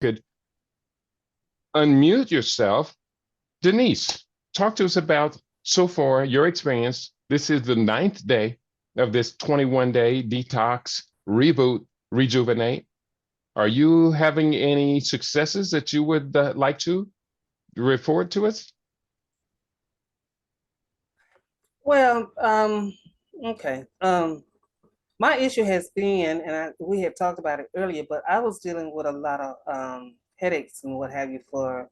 Could unmute yourself. Denise, talk to us about so far your experience. This is the ninth day of this 21-day detox, reboot, rejuvenate. Are you having any successes that you would like to report to us? Well, okay. My issue has been, and we had talked about it earlier, but I was dealing with a lot of headaches and what have you for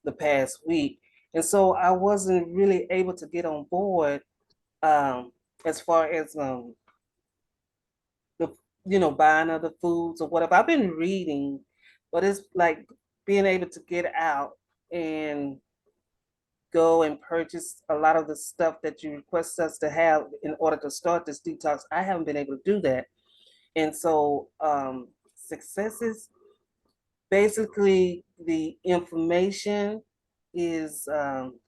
the past week. And so I wasn't really able to get on board um, as far as the buying other foods or whatever. I've been reading, but it's like being able to get out and go and purchase a lot of the stuff that you request us to have in order to start this detox. I haven't been able to do that. And so successes, basically the information is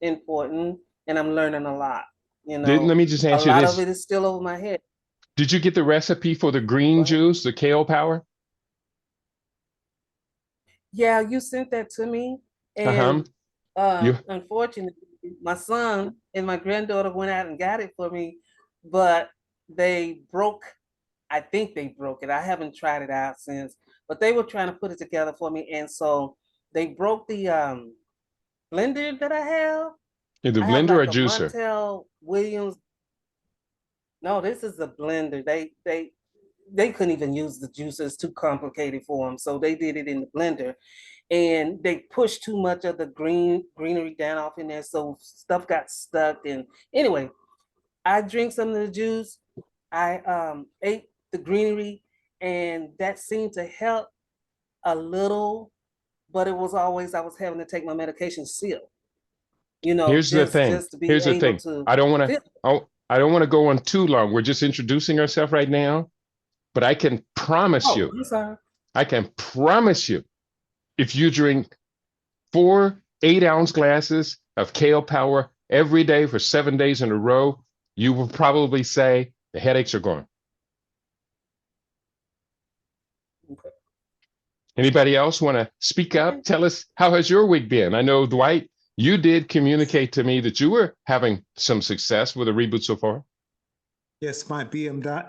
important and I'm learning a lot. You Let know, me just a answer lot of this. it is still over my head. Did you get the recipe for the Go green ahead. juice, the kale power? Yeah, you sent that to me. Uh-huh. And You unfortunately, my son and my granddaughter went out and got it for me, but they broke, I think they broke it. I haven't tried it out since, but they were trying to put it together for me. And so they broke the blender that I have. the I have blender or like a juicer? Montel Williams. No, this is a blender. They couldn't even use the juicer. It's too complicated for them. So they did it in the blender and they pushed too much of the greenery down off in there. So stuff got stuck. And anyway, I drink some of the juice. I ate the greenery and that seemed to help a little, but it was always, I was having to take my medication still, Here's the just thing. to be Here's the able thing. to I don't want to. feel. I don't want to go on too long. We're just introducing ourselves right now, but I can promise Oh, you. I'm sorry. I can promise you. If you drink 4 8-ounce glasses of kale power every day for 7 days in a row, you will probably say the headaches are gone. Anybody else want to speak Okay. up? Tell us, how has your week been? I know, Dwight, you did communicate to me that you were having some success with a reboot so far. Yes, my BMI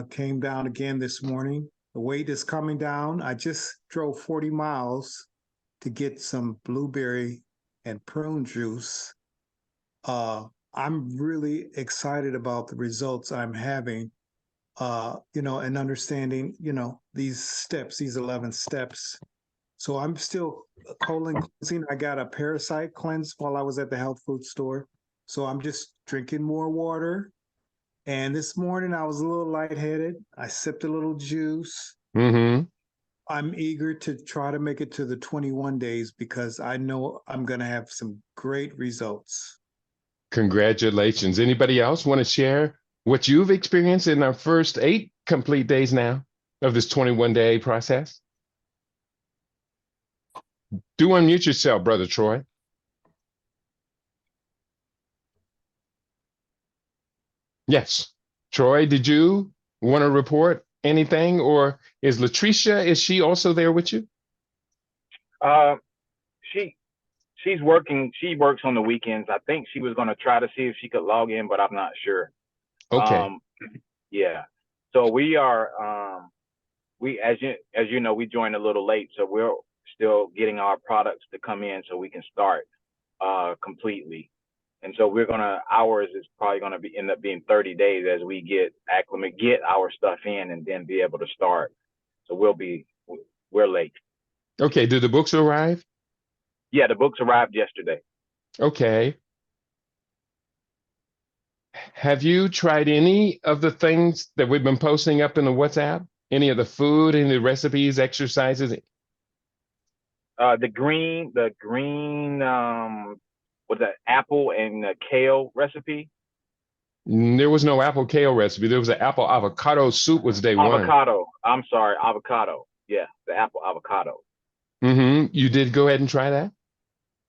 came down again this morning. The weight is coming down. I just drove 40 miles to get some blueberry and prune juice. I'm really excited about the results I'm having, and understanding, these steps, these 11 steps. So I'm still colon cleansing. I got a parasite cleanse while I was at the health food store. So I'm just drinking more water. And this morning I was a little lightheaded. I sipped a little juice. Mm-hmm. I'm eager to try to make it to the 21 days because I know I'm going to have some great results. Congratulations. Anybody else want to share what you've experienced in our first 8 complete days now of this 21-day process? Do unmute yourself, Brother Troy. Yes. Troy, did you want to report anything? Or is Latricia, is she also there with you? Uh, she she's working. She works on the weekends. I think she was going to try to see if she could log in, but I'm not sure. Okay. Um, yeah. So we are. We as you know, we joined a little late, so we're still getting our products to come in so we can start completely. And so ours is probably gonna be end up being 30 days as we get acclimate, get our stuff in, and then be able to start. So we're late. Okay. Did the books arrive? Yeah, the books arrived yesterday. Okay. Have you tried any of the things that we've been posting up in the WhatsApp? Any of the food, any of the recipes, exercises? The green, was that apple and kale recipe? There was no apple kale recipe. There was an apple avocado soup was day one. Avocado. I'm sorry, avocado. Yeah, the apple avocado. Mm-hmm. You did go ahead and try that?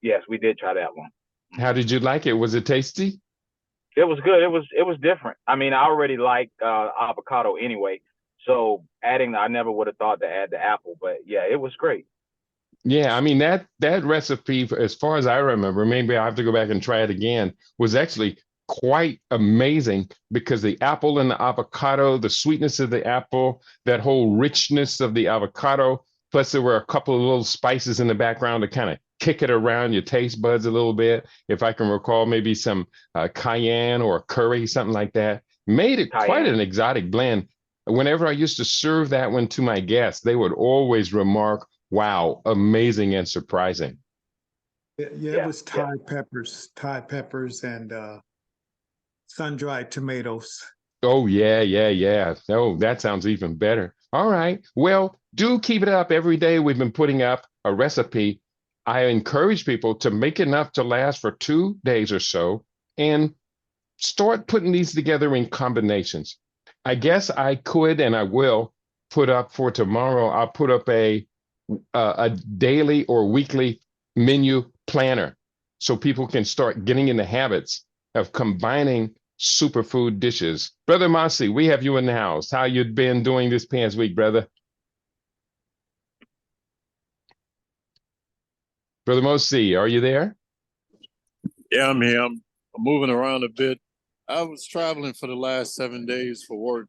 Yes, we did try that one. How did you like it? Was it tasty? It was good. It was different. I mean, I already like avocado anyway, So adding, I never would have thought to add the apple, but yeah, it was great. Yeah, I mean that recipe, as far as I remember, maybe I have to go back and try it again, was actually quite amazing because the apple and the avocado, the sweetness of the apple, that whole richness of the avocado, plus there were a couple of little spices in the background to kind of kick it around your taste buds a little bit. If I can recall, maybe some cayenne or curry, something like that, made it quite Cayenne. an exotic blend. Whenever I used to serve that one to my guests, they would always remark, wow, amazing and surprising. Yeah, it Yeah, was yeah. Thai peppers, and sun-dried tomatoes. Oh, yeah, yeah, yeah. Oh, that sounds even better. All right. Well, do keep it up every day. We've been putting up a recipe. I encourage people to make enough to last for 2 days or so and start putting these together in combinations. I guess I could and I will put up for tomorrow. I'll put up a daily or weekly menu planner so people can start getting in the habits of combining superfood dishes. Brother Mossy, we have you in the house. How you been doing this past week, brother? Brother Mossy, are you there? Yeah, I'm here. I'm moving around a bit. I was traveling for the last 7 days for work.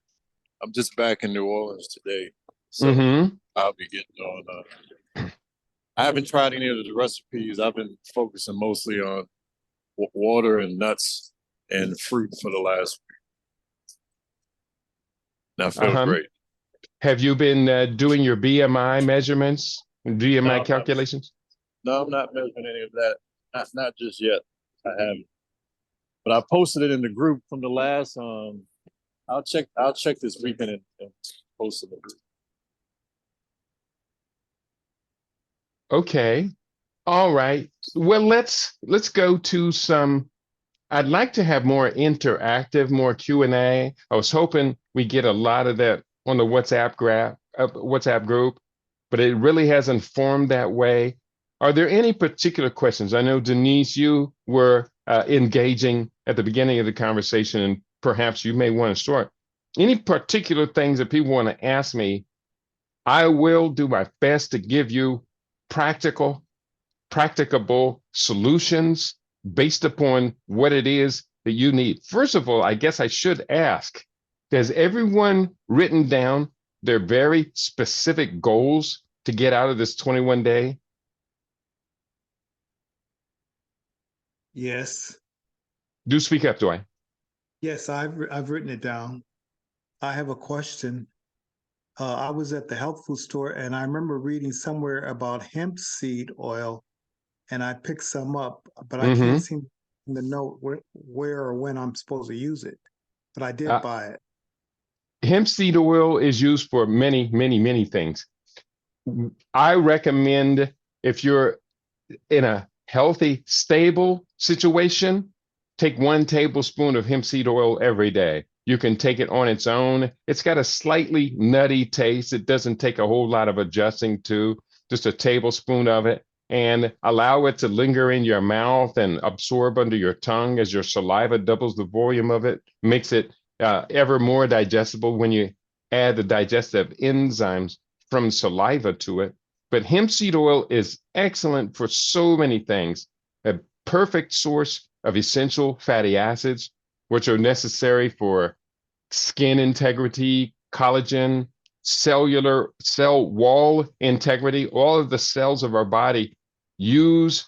I'm just back in New Orleans today, so Mm-hmm. I'll be getting on. I haven't tried any of the recipes. I've been focusing mostly on water and nuts and fruit for the last week. And I feel Uh-huh. great. Have you been doing your BMI measurements, No, BMI calculations? I'm not measuring any of that. Not just yet. I haven't. But I posted it in the group from the last. I'll check this weekend and post it in the group. Okay. All right. Well, let's go to some. I'd like to have more interactive, more Q&A. I was hoping we get a lot of that on the WhatsApp group, but it really hasn't formed that way. Are there any particular questions? I know, Denise, you were engaging at the beginning of the conversation, and perhaps you may want to start. Any particular things that people want to ask me? I will do my best to give you practical practicable solutions based upon what it is that you need. First of all, I guess I should ask, has everyone written down their very specific goals to get out of this 21 day? Yes, Do speak up, do I? yes, I've written it down. I have a question. I was at the health food store, and I remember reading somewhere about hemp seed oil, and I picked some up, but I can't Mm-hmm. seem to note where or when I'm supposed to use it. But I did Uh, buy it. Hemp seed oil is used for many, many, many things. I recommend if you're in a healthy, stable situation, take 1 tablespoon of hemp seed oil every day. You can take it on its own. It's got a slightly nutty taste. It doesn't take a whole lot of adjusting to, just a tablespoon of it, and allow it to linger in your mouth and absorb under your tongue as your saliva doubles the volume of it, makes it ever more digestible when you add the digestive enzymes from saliva to it. But hemp seed oil is excellent for so many things. A perfect source of essential fatty acids, which are necessary for skin integrity, collagen, cellular cell wall integrity. All of the cells of our body use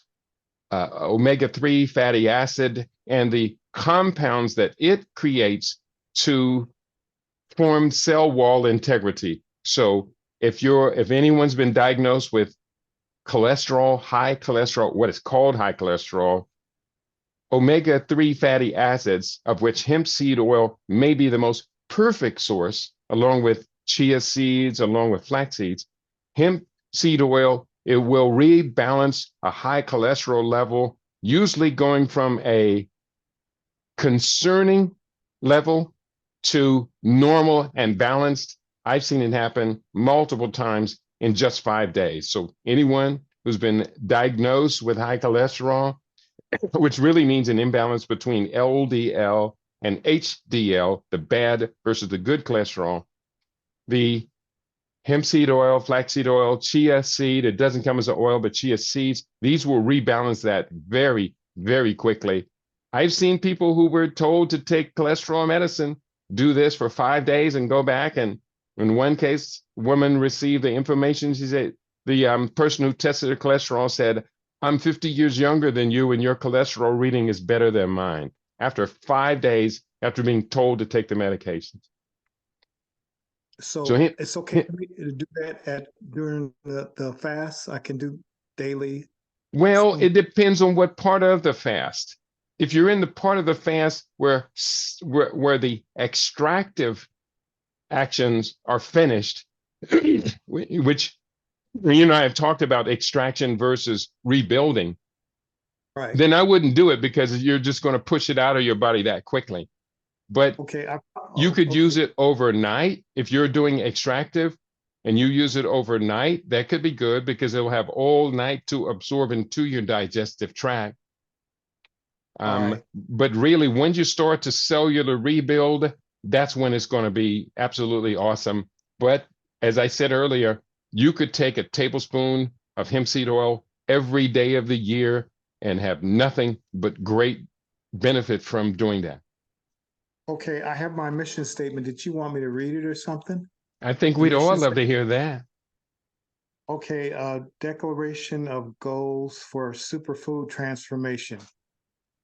omega-3 fatty acid and the compounds that it creates to form cell wall integrity. So if anyone's been diagnosed with high cholesterol, what is called high cholesterol, omega-3 fatty acids, of which hemp seed oil may be the most perfect source, along with chia seeds, along with flax seeds. Hemp seed oil, it will rebalance a high cholesterol level, usually going from a concerning level to normal and balanced. I've seen it happen multiple times in just 5 days. So anyone who's been diagnosed with high cholesterol, which really means an imbalance between LDL and HDL, the bad versus the good cholesterol, the hemp seed oil, flaxseed oil, chia seed. It doesn't come as an oil, but chia seeds. These will rebalance that very, very quickly. I've seen people who were told to take cholesterol medicine, do this for 5 days and go back. And in one case, woman received the information. She said, the person who tested her cholesterol said, I'm 50 years younger than you and your cholesterol reading is better than mine. After 5 days, after being told to take the medications. So it's okay for me to do that during the fast. I can do daily. Well, it depends on what part of the fast. If you're in the part of the fast where the extractive actions are finished, which you and I have talked about extraction versus rebuilding, Right. then I wouldn't do it because you're just going to push it out of your body that quickly. But Okay. you could use it overnight. If you're doing extractive and you use it overnight, that could be good because it'll have all night to absorb into your digestive tract. Right. But really, when you start to cellular rebuild, that's when it's going to be absolutely awesome. But as I said earlier, you could take a tablespoon of hemp seed oil every day of the year and have nothing but great benefit from doing that. Okay, I have my mission statement. Did you want me to read it or something? I think The we'd all mission love to hear that. Okay, declaration of goals for superfood transformation.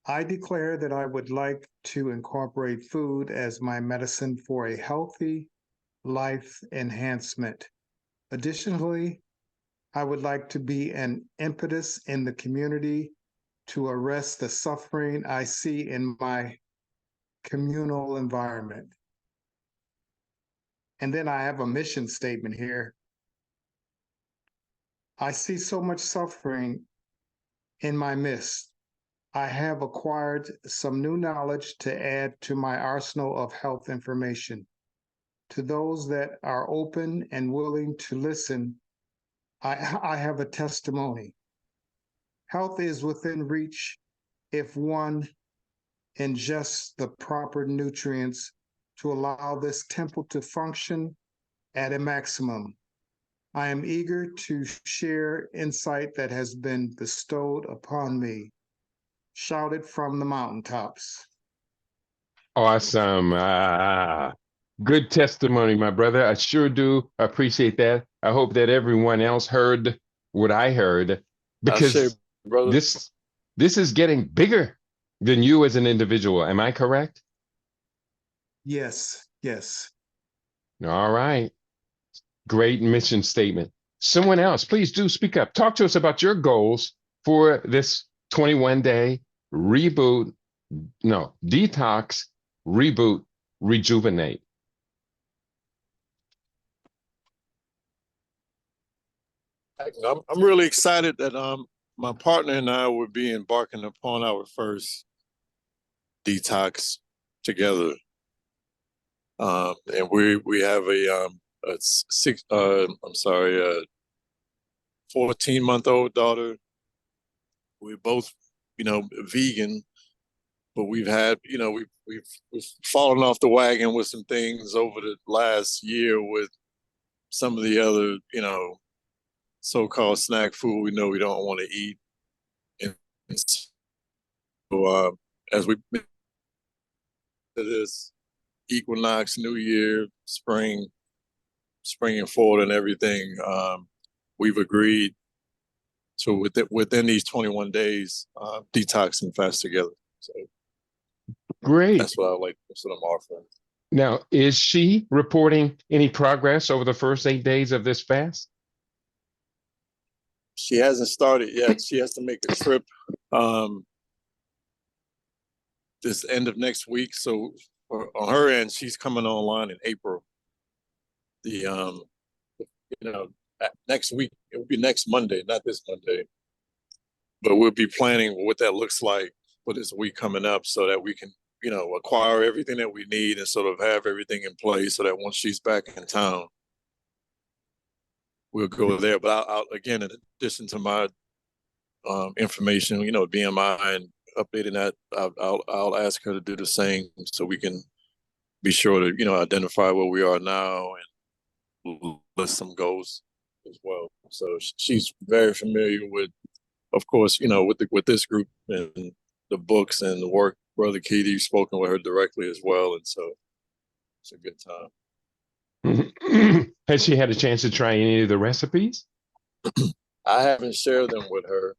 I declare that I would like to incorporate food as my medicine for a healthy life enhancement. Additionally, I would like to be an impetus in the community to arrest the suffering I see in my communal environment. And then I have a mission statement here. I see so much suffering in my midst. I have acquired some new knowledge to add to my arsenal of health information. To those that are open and willing to listen, I have a testimony. Health is within reach if one ingests the proper nutrients to allow this temple to function at a maximum. I am eager to share insight that has been bestowed upon me. Shouted from the mountaintops. Awesome. Good testimony, my brother. I sure do appreciate that. I hope that everyone else heard what I heard because brother. this is getting bigger than you as an individual. Am I correct? Yes, yes. All right. Great mission statement. Someone else, please do speak up. Talk to us about your goals for this 21-day detox, reboot, rejuvenate. I'm really excited that my partner and I will be embarking upon our first detox together. And we have a 14-month-old daughter. We're both, vegan, but we've had, we've fallen off the wagon with some things over the last year with some of the other, so-called snack food we know we don't want to eat. And so as we this equinox, New Year, spring and fall and everything, we've agreed to within these 21 days detox and fast together. So great. That's what I'm offering. Now, is she reporting any progress over the first 8 days of this fast? She hasn't started yet. She has to make a trip this end of next week. So on her end, she's coming online in April. Next week, it will be next Monday, not this Monday. But we'll be planning what that looks like for this week coming up so that we can, acquire everything that we need and sort of have everything in place so that once she's back in town, we'll go there. But I'll again, in addition to my information, BMI and updating that, I'll ask her to do the same so we can be sure to, identify where we are now and list some goals as well. So she's very familiar with, of course, with this group and the books and the work. Brother Keith, you've spoken with her directly as well, and so it's a good time. Has she had a chance to try any of the recipes? I haven't shared them with her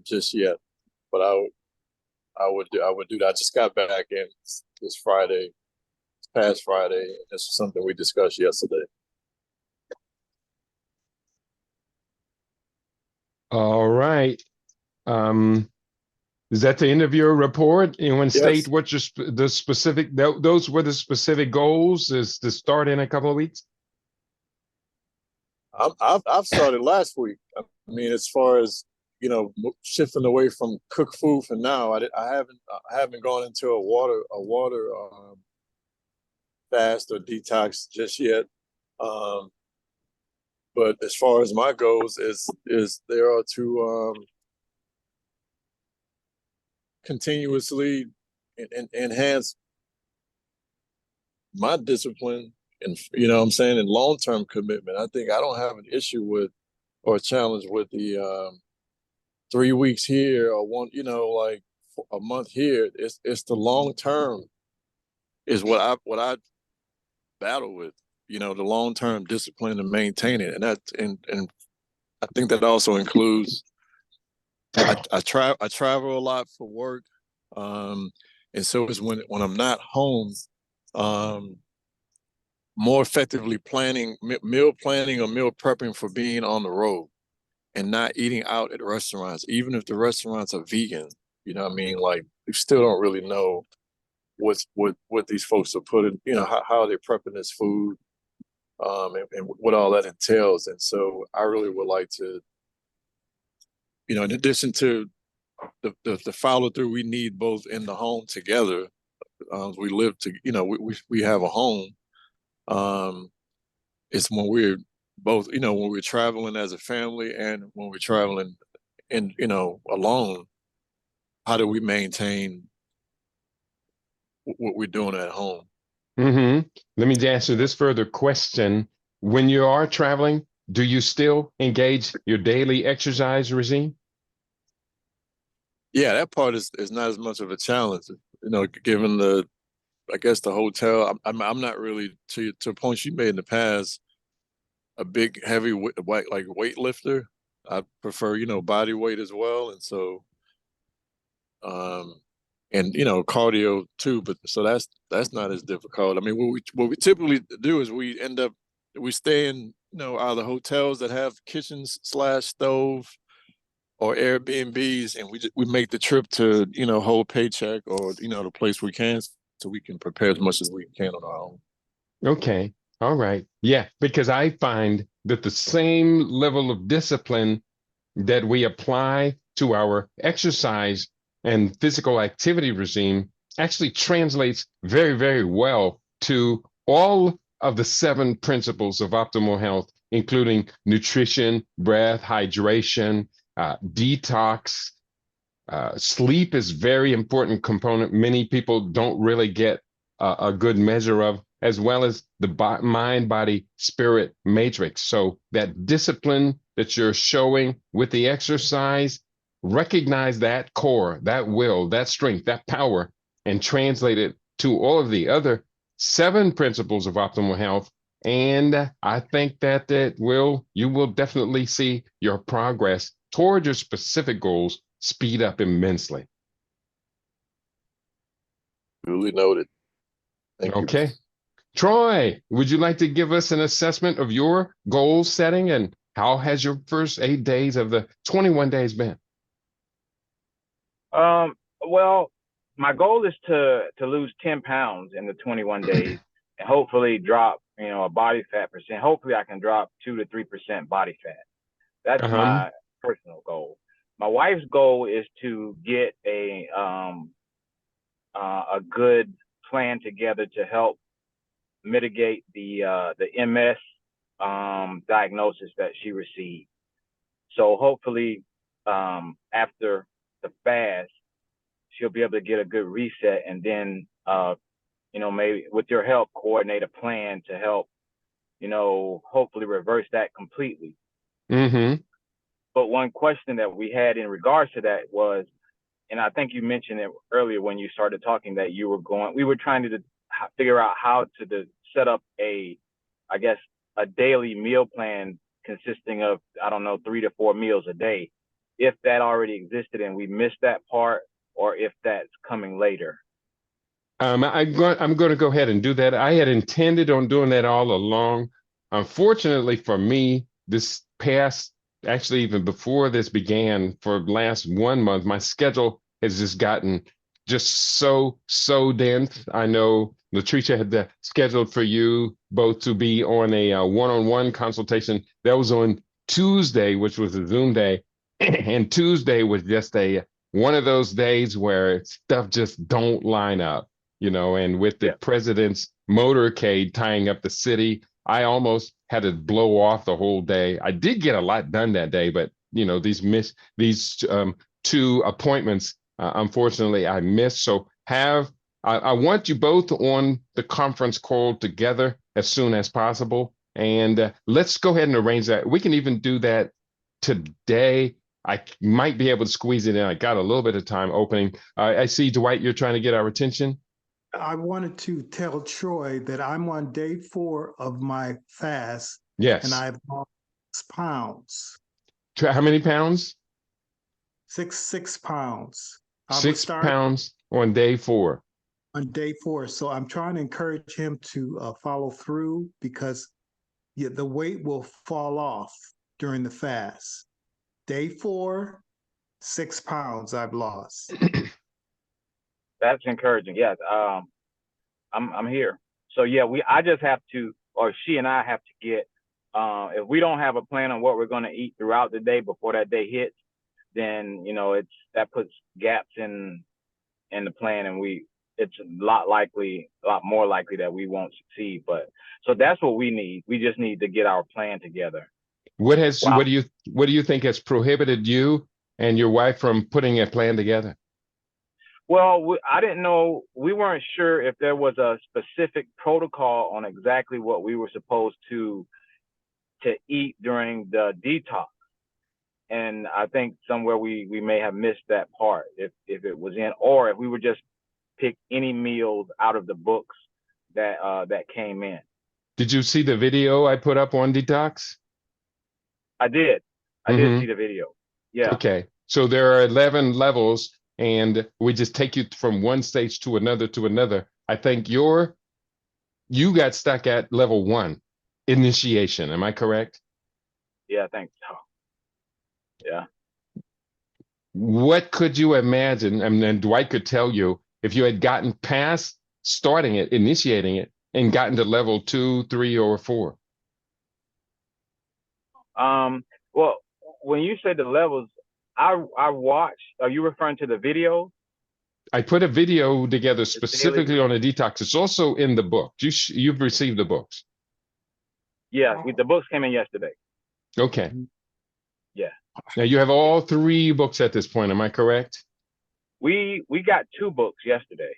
just yet, but I would do that. I just got back in this Friday, past Friday. This is something we discussed yesterday. All right. Is that the end of your report? Anyone state Yes. what the specific, those were the specific goals, is to start in a couple of weeks? I've started last week. I mean, as far as shifting away from cooked food for now, I haven't gone into a water fast or detox just yet. But as far as my goals is there are to continuously enhance my discipline and what I'm saying, and long-term commitment. I think I don't have an issue with or a challenge with the 3 weeks here or one, like a month here. It's the long term is what I battle with. The long term discipline and maintain it, and and I think that also includes I travel a lot for work, and so it's when I'm not home, more effectively planning meal planning or meal prepping for being on the road and not eating out at restaurants, even if the restaurants are vegan. You know what I mean? Like, we still don't really know what these folks are putting, how they're prepping this food, and what all that entails. And so I really would like to, in addition to the follow through we need both in the home together, we live to, we have a home. It's when we're both, when we're traveling as a family and when we're traveling alone, how do we maintain what we're doing at home? Mm-hmm. Let me answer this further question. When you are traveling, do you still engage your daily exercise regime? Yeah, that part is not as much of a challenge, given I guess the hotel. I'm not really, to a point you made in the past, a big heavy like weightlifter. I prefer body weight as well, and so and cardio too. But so that's not as difficult. I mean, what we typically do is we stay in either hotels that have kitchens / stove or Airbnbs, and we make the trip to whole paycheck or the place we can, so we can prepare as much as we can on our own. Okay. All right. Yeah, because I find that the same level of discipline that we apply to our exercise and physical activity regime actually translates very, very well to all of the 7 principles of optimal health, including nutrition, breath, hydration, detox. Sleep is very important component. Many people don't really get a good measure of, as well as the mind, body, spirit matrix. So that discipline that you're showing with the exercise, recognize that core, that will, that strength, that power, and translate it to all of the other 7 principles of optimal health. And I think that you will definitely see your progress toward your specific goals speed up immensely. Duly noted. Thank you. Okay. Troy, would you like to give us an assessment of your goal setting and how has your first 8 days of the 21 days been? Well, my goal is to lose 10 pounds in the 21 days and hopefully drop, a body fat percent. Hopefully I can drop 2 to 3% body fat. That's my personal goal. My wife's goal is to get a good plan together to help mitigate the MS diagnosis that she received. So hopefully, after the fast, she'll be able to get a good reset, and then maybe with your help, coordinate a plan to help hopefully reverse that completely. Mm-hmm. But one question that we had in regards to that was, and I think you mentioned it earlier when you started talking, that we were trying to figure out how to set up I guess, a daily meal plan consisting of, I don't know, 3 to 4 meals a day. If that already existed and we missed that part, or if that's coming later. I'm going to go ahead and do that. I had intended on doing that all along. Unfortunately for me, this past, actually even before this began, for the last 1 month, my schedule has just gotten just so dense. I know Latricia had scheduled for you both to be on a one-on-one consultation. That was on Tuesday, which was a Zoom day, and Tuesday was just one of those days where stuff just don't line up. And with the president's motorcade tying up the city, I almost had to blow off the whole day. I did get a lot done that day, but these two appointments, unfortunately, I missed. So I want you both on the conference call together as soon as possible, and let's go ahead and arrange that. We can even do that today. I might be able to squeeze it in. I got a little bit of time opening. I see, Dwight, you're trying to get our attention. I wanted to tell Troy that I'm on day 4 of my fast. Yes. And I've lost 6 pounds. How many pounds? 6 pounds. 6 pounds on day 4. On day 4. So I'm trying to encourage him to follow through, because the weight will fall off during the fast. Day 4, 6 pounds I've lost. That's encouraging. Yes. I'm here. So yeah, I just have to, or she and I have to get, if we don't have a plan on what we're going to eat throughout the day before that day hits, then, that puts gaps in the plan, and it's a lot more likely that we won't succeed. But so that's what we need. We just need to get our plan together. What do you think has prohibited you and your wife from putting a plan together? Well, I didn't know. We weren't sure if there was a specific protocol on exactly what we were supposed to eat during the detox. And I think somewhere we may have missed that part, if it was in, or if we would just pick any meals out of the books that came in. Did you see the video I put up on Detox? I did. I did see the video. Yeah. Okay. So there are 11 levels, and we just take you from one stage to another. I think you got stuck at level 1, initiation. Am I correct? Yeah, I think so. Yeah. What could you imagine? I mean, and Dwight could tell you, if you had gotten past starting it, initiating it, and gotten to level 2, 3, or 4. Well, when you say the levels, I watched. Are you referring to the video? I put a video together specifically on a detox. It's also in the book. You've received the books. Yeah, the books came in yesterday. Okay. Yeah. Now you have all 3 books at this point. Am I correct? We got 2 books yesterday.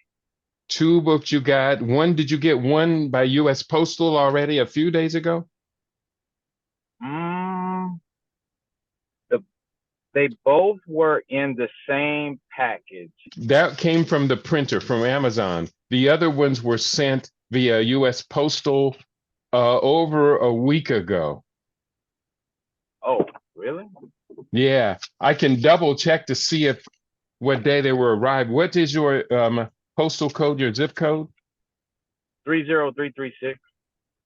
2 books you got. One, did you get one by U.S. Postal already a few days ago? They both were in the same package. That came from the printer, from Amazon. The other ones were sent via U.S. Postal over a week ago. Oh, really? Yeah, I can double check to see what day they were arrived. What is your postal code, your zip code? 30336.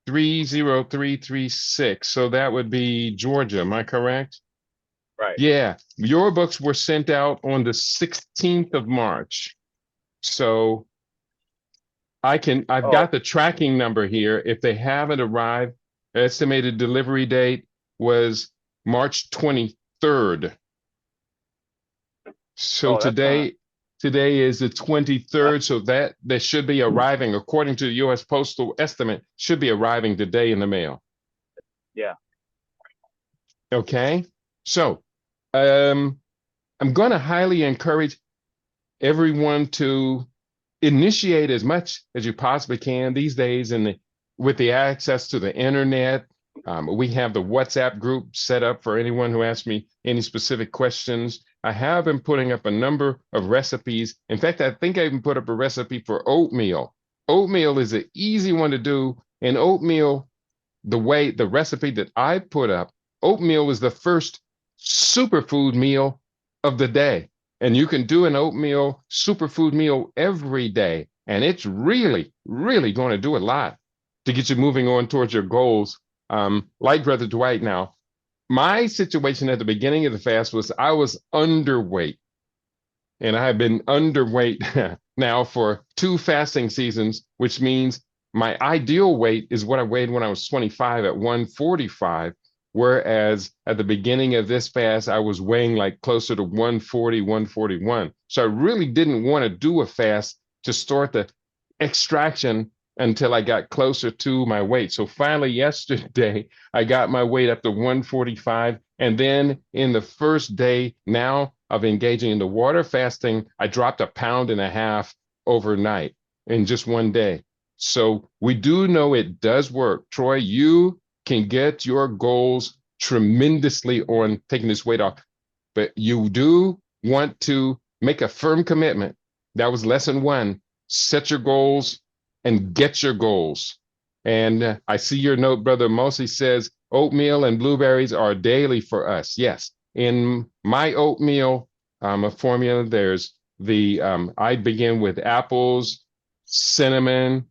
30336. So that would be Georgia. Am I correct? Right. Yeah, your books were sent out on the 16th of March. So I've got the tracking number here. If they haven't arrived, estimated delivery date was March 23rd. So today is the 23rd. So that they should be arriving, according to the U.S. Postal estimate, should be arriving today in the mail. Yeah. Okay. So I'm going to highly encourage everyone to initiate as much as you possibly can these days in with the access to the internet, we have the WhatsApp group set up for anyone who asks me any specific questions. I have been putting up a number of recipes. In fact, I think I even put up a recipe for oatmeal. Oatmeal is an easy one to do. And oatmeal, the recipe that I put up, oatmeal is the first superfood meal of the day. And you can do an oatmeal superfood meal every day. And it's really, really going to do a lot to get you moving on towards your goals. Like Brother Dwight now, my situation at the beginning of the fast was I was underweight. And I have been underweight now for 2 fasting seasons, which means my ideal weight is what I weighed when I was 25 at 145. Whereas at the beginning of this fast, I was weighing like closer to 140, 141. So I really didn't want to do a fast to start the extraction until I got closer to my weight. So finally, yesterday, I got my weight up to 145. And then in the first day now of engaging in the water fasting, I dropped 1.5 pounds overnight in just one day. So we do know it does work. Troy, you can get your goals tremendously on taking this weight off, but you do want to make a firm commitment. That was lesson 1. Set your goals and get your goals. And I see your note, Brother Mosley says, oatmeal and blueberries are daily for us. Yes, in my oatmeal formula, there's I begin with apples, cinnamon,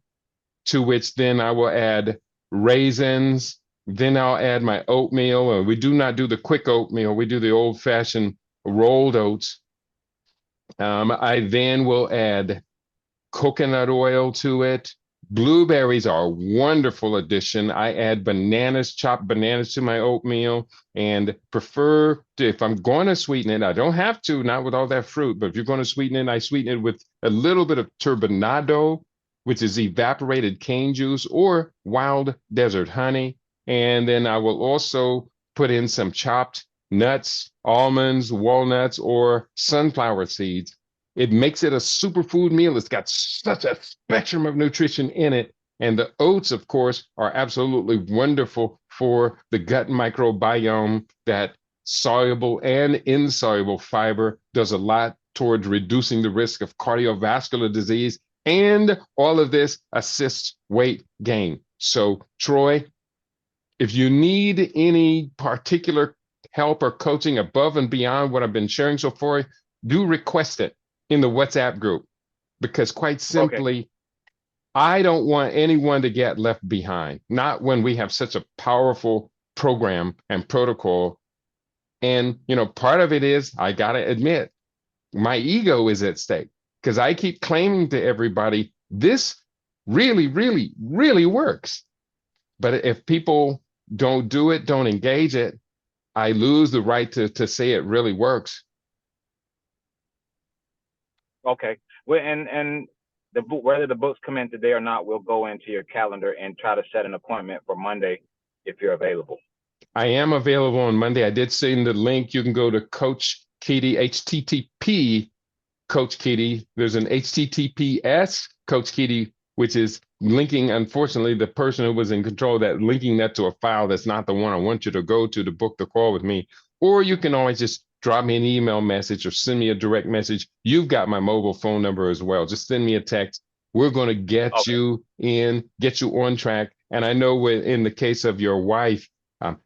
to which then I will add raisins. Then I'll add my oatmeal. We do not do the quick oatmeal. We do the old-fashioned rolled oats. I then will add coconut oil to it. Blueberries are a wonderful addition. I add bananas, chopped bananas to my oatmeal, and prefer to, if I'm going to sweeten it, I don't have to, not with all that fruit, but if you're going to sweeten it, I sweeten it with a little bit of turbinado, which is evaporated cane juice, or wild desert honey. And then I will also put in some chopped nuts, almonds, walnuts, or sunflower seeds. It makes it a superfood meal. It's got such a spectrum of nutrition in it. And the oats, of course, are absolutely wonderful for the gut microbiome. That soluble and insoluble fiber does a lot towards reducing the risk of cardiovascular disease. And all of this assists weight gain. So, Troy, if you need any particular help or coaching above and beyond what I've been sharing so far, do request it in the WhatsApp group, because quite simply, okay, I don't want anyone to get left behind, not when we have such a powerful program and protocol. And, part of it is, I got to admit, my ego is at stake, because I keep claiming to everybody, this really, really, really works. But if people don't do it, don't engage it, I lose the right to say it really works. Okay. Well, and the book, whether the books come in today or not, we'll go into your calendar and try to set an appointment for Monday if you're available. I am available on Monday. I did send the link. You can go to Coach Keaty, HTTP Coach Keaty. There's an HTTPS Coach Keaty, which is linking, unfortunately, the person who was in control of that, linking that to a file that's not the one I want you to go to book the call with me. Or you can always just drop me an email message or send me a direct message. You've got my mobile phone number as well. Just send me a text. We're going to get you in, get you on track. And I know in the case of your wife,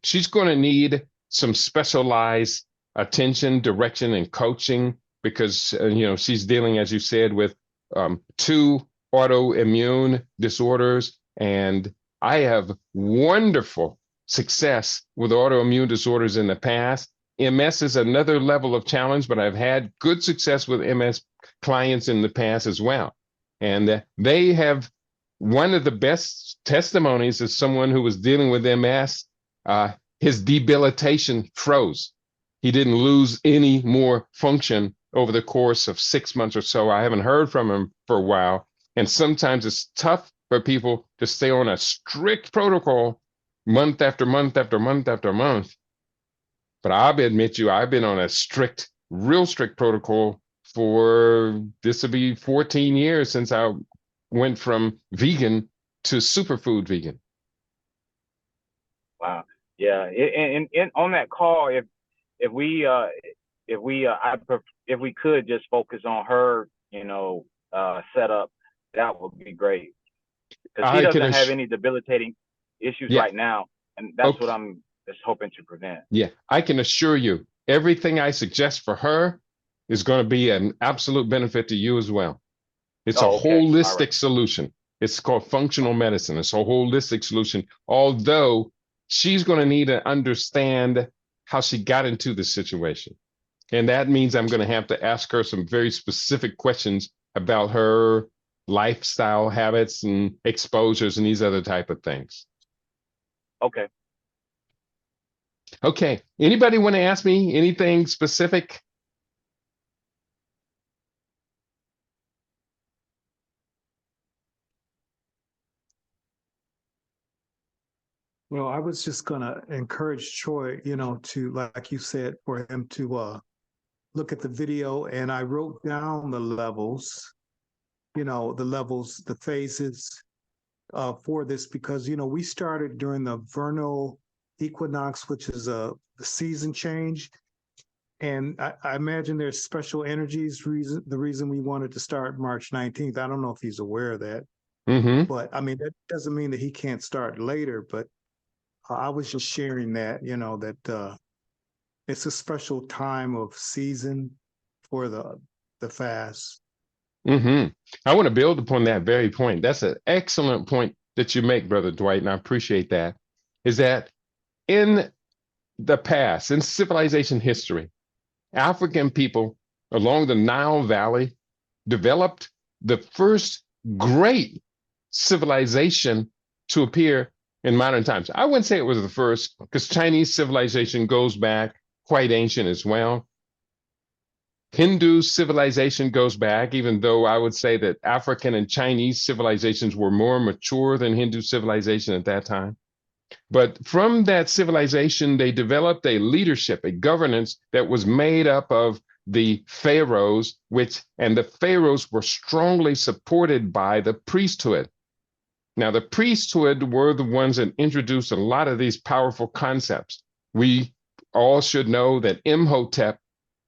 she's going to need some specialized attention, direction, and coaching, because, she's dealing, as you said, with 2 autoimmune disorders. And I have wonderful success with autoimmune disorders in the past. MS is another level of challenge, but I've had good success with MS clients in the past as well. And they have one of the best testimonies is someone who was dealing with MS. His debilitation froze. He didn't lose any more function over the course of 6 months or so. I haven't heard from him for a while. And sometimes it's tough for people to stay on a strict protocol month after month after month after month. But I'll admit I've been on a real strict protocol for, this will be 14 years since I went from vegan to superfood vegan. Wow. Yeah. And on that call, if we if we could just focus on her, setup, that would be great. Because she I can doesn't have any debilitating issues Yeah. right now, and that's what Okay. I'm just hoping to prevent. Yeah, I can assure you, everything I suggest for her is going to be an absolute benefit to you as well. It's a Oh, okay. All holistic right. solution. It's called functional medicine. It's a holistic solution, although she's going to need to understand how she got into this situation. And that means I'm going to have to ask her some very specific questions about her lifestyle habits and exposures and these other type of things. Okay. Okay. Anybody want to ask me anything specific? Well, I was just going to encourage Troy, to, like you said, for him to look at the video. And I wrote down the levels, the phases for this, because, we started during the vernal equinox, which is a season change. And I imagine there's special energies. The reason we wanted to start March 19th, I don't know if he's aware of that, but I mean, that doesn't mean that he can't start later. But I was just sharing that, that it's a special time of season for the fast. I want to build upon that very point. That's an excellent point that you make, Brother Dwight, and I appreciate that. Is that in the past, in civilization history, African people along the Nile Valley developed the first great civilization to appear in modern times. I wouldn't say it was the first, because Chinese civilization goes back quite ancient as well. Hindu civilization goes back, even though I would say that African and Chinese civilizations were more mature than Hindu civilization at that time. But from that civilization, they developed a leadership, a governance that was made up of the pharaohs, and the pharaohs were strongly supported by the priesthood. Now, the priesthood were the ones that introduced a lot of these powerful concepts. We all should know that Imhotep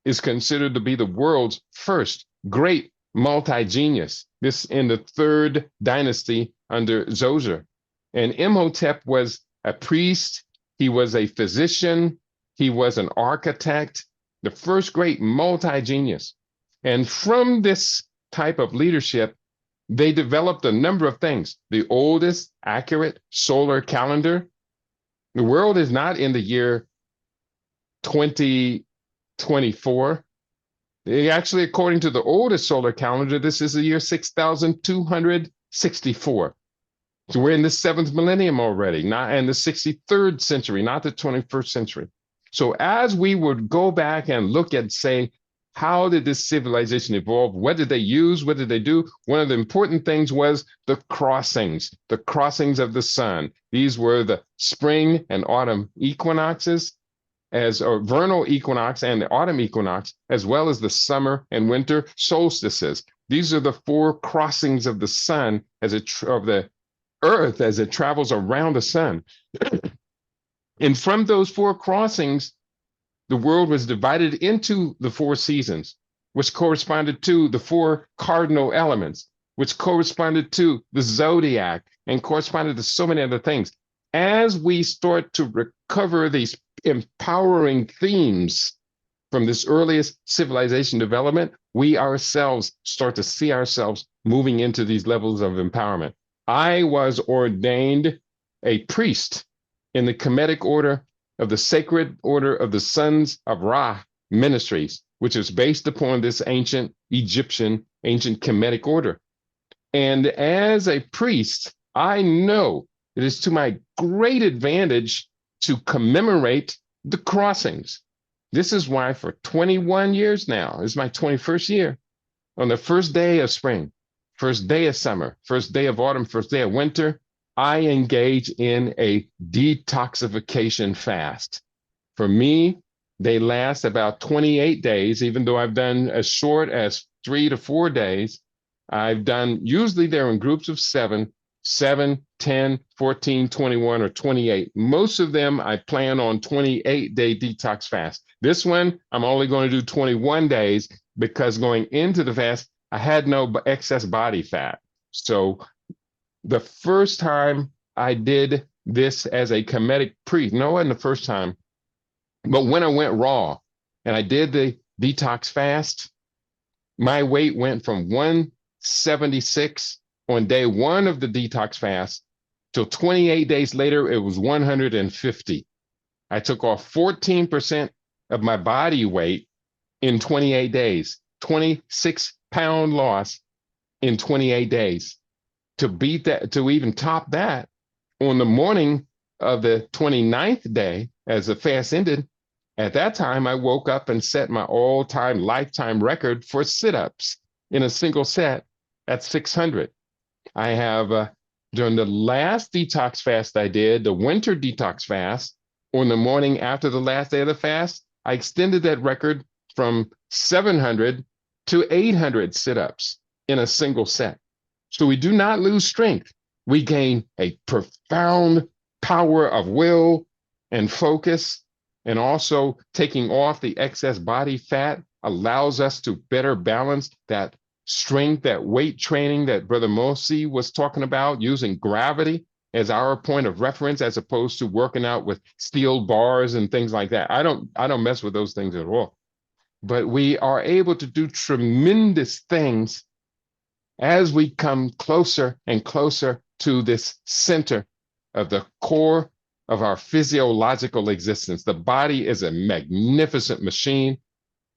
is considered to be the world's first great multi-genius, this in the third dynasty under Zoser. And Imhotep was a priest, he was a physician, he was an architect, the first great multi-genius. And from this type of leadership, they developed a number of things. The oldest accurate solar calendar. The world is not in the year 2024. Actually, according to the oldest solar calendar, this is the year 6264. So we're in the 7th millennium already, not in the 63rd century, not the 21st century. So as we would go back and look at, say, how did this civilization evolve? What did they use? What did they do? One of the important things was the crossings of the sun. These were the spring and autumn equinoxes, or vernal equinox and the autumn equinox, as well as the summer and winter solstices. These are the 4 crossings of the sun of the Earth as it travels around the sun. And from those 4 crossings, the world was divided into the 4 seasons, which corresponded to the 4 cardinal elements, which corresponded to the zodiac and corresponded to so many other things. As we start to recover these empowering themes from this earliest civilization development, we ourselves start to see ourselves moving into these levels of empowerment. I was ordained a priest in the Kemetic order of the Sacred Order of the Sons of Ra Ministries, which is based upon this ancient Egyptian, ancient Kemetic order. And as a priest, I know it is to my great advantage to commemorate the crossings. This is why for 21 years now, this is my 21st year, on the first day of spring, first day of summer, first day of autumn, first day of winter, I engage in a detoxification fast. For me, they last about 28 days, even though I've done as short as 3 to 4 days. I've done, usually they're in groups of 7. 7, 10, 14, 21, or 28. Most of them I plan on 28-day detox fast. This one, I'm only going to do 21 days because going into the fast, I had no excess body fat. So the first time I did this as a Kemetic priest, no, it wasn't the first time, but when I went raw and I did the detox fast, my weight went from 176 on day one of the detox fast till 28 days later, it was 150. I took off 14% of my body weight in 28 days, 26-pound loss in 28 days. To beat that, to even top that, on the morning of the 29th day, as the fast ended, at that time, I woke up and set my all-time lifetime record for sit-ups in a single set at 600. I have, during the last detox fast I did, the winter detox fast, on the morning after the last day of the fast, I extended that record from 700 to 800 sit-ups in a single set. So we do not lose strength. We gain a profound power of will and focus, and also taking off the excess body fat allows us to better balance that strength, that weight training that Brother Mosi was talking about, using gravity as our point of reference as opposed to working out with steel bars and things like that. I don't mess with those things at all. But we are able to do tremendous things as we come closer and closer to this center of the core of our physiological existence. The body is a magnificent machine.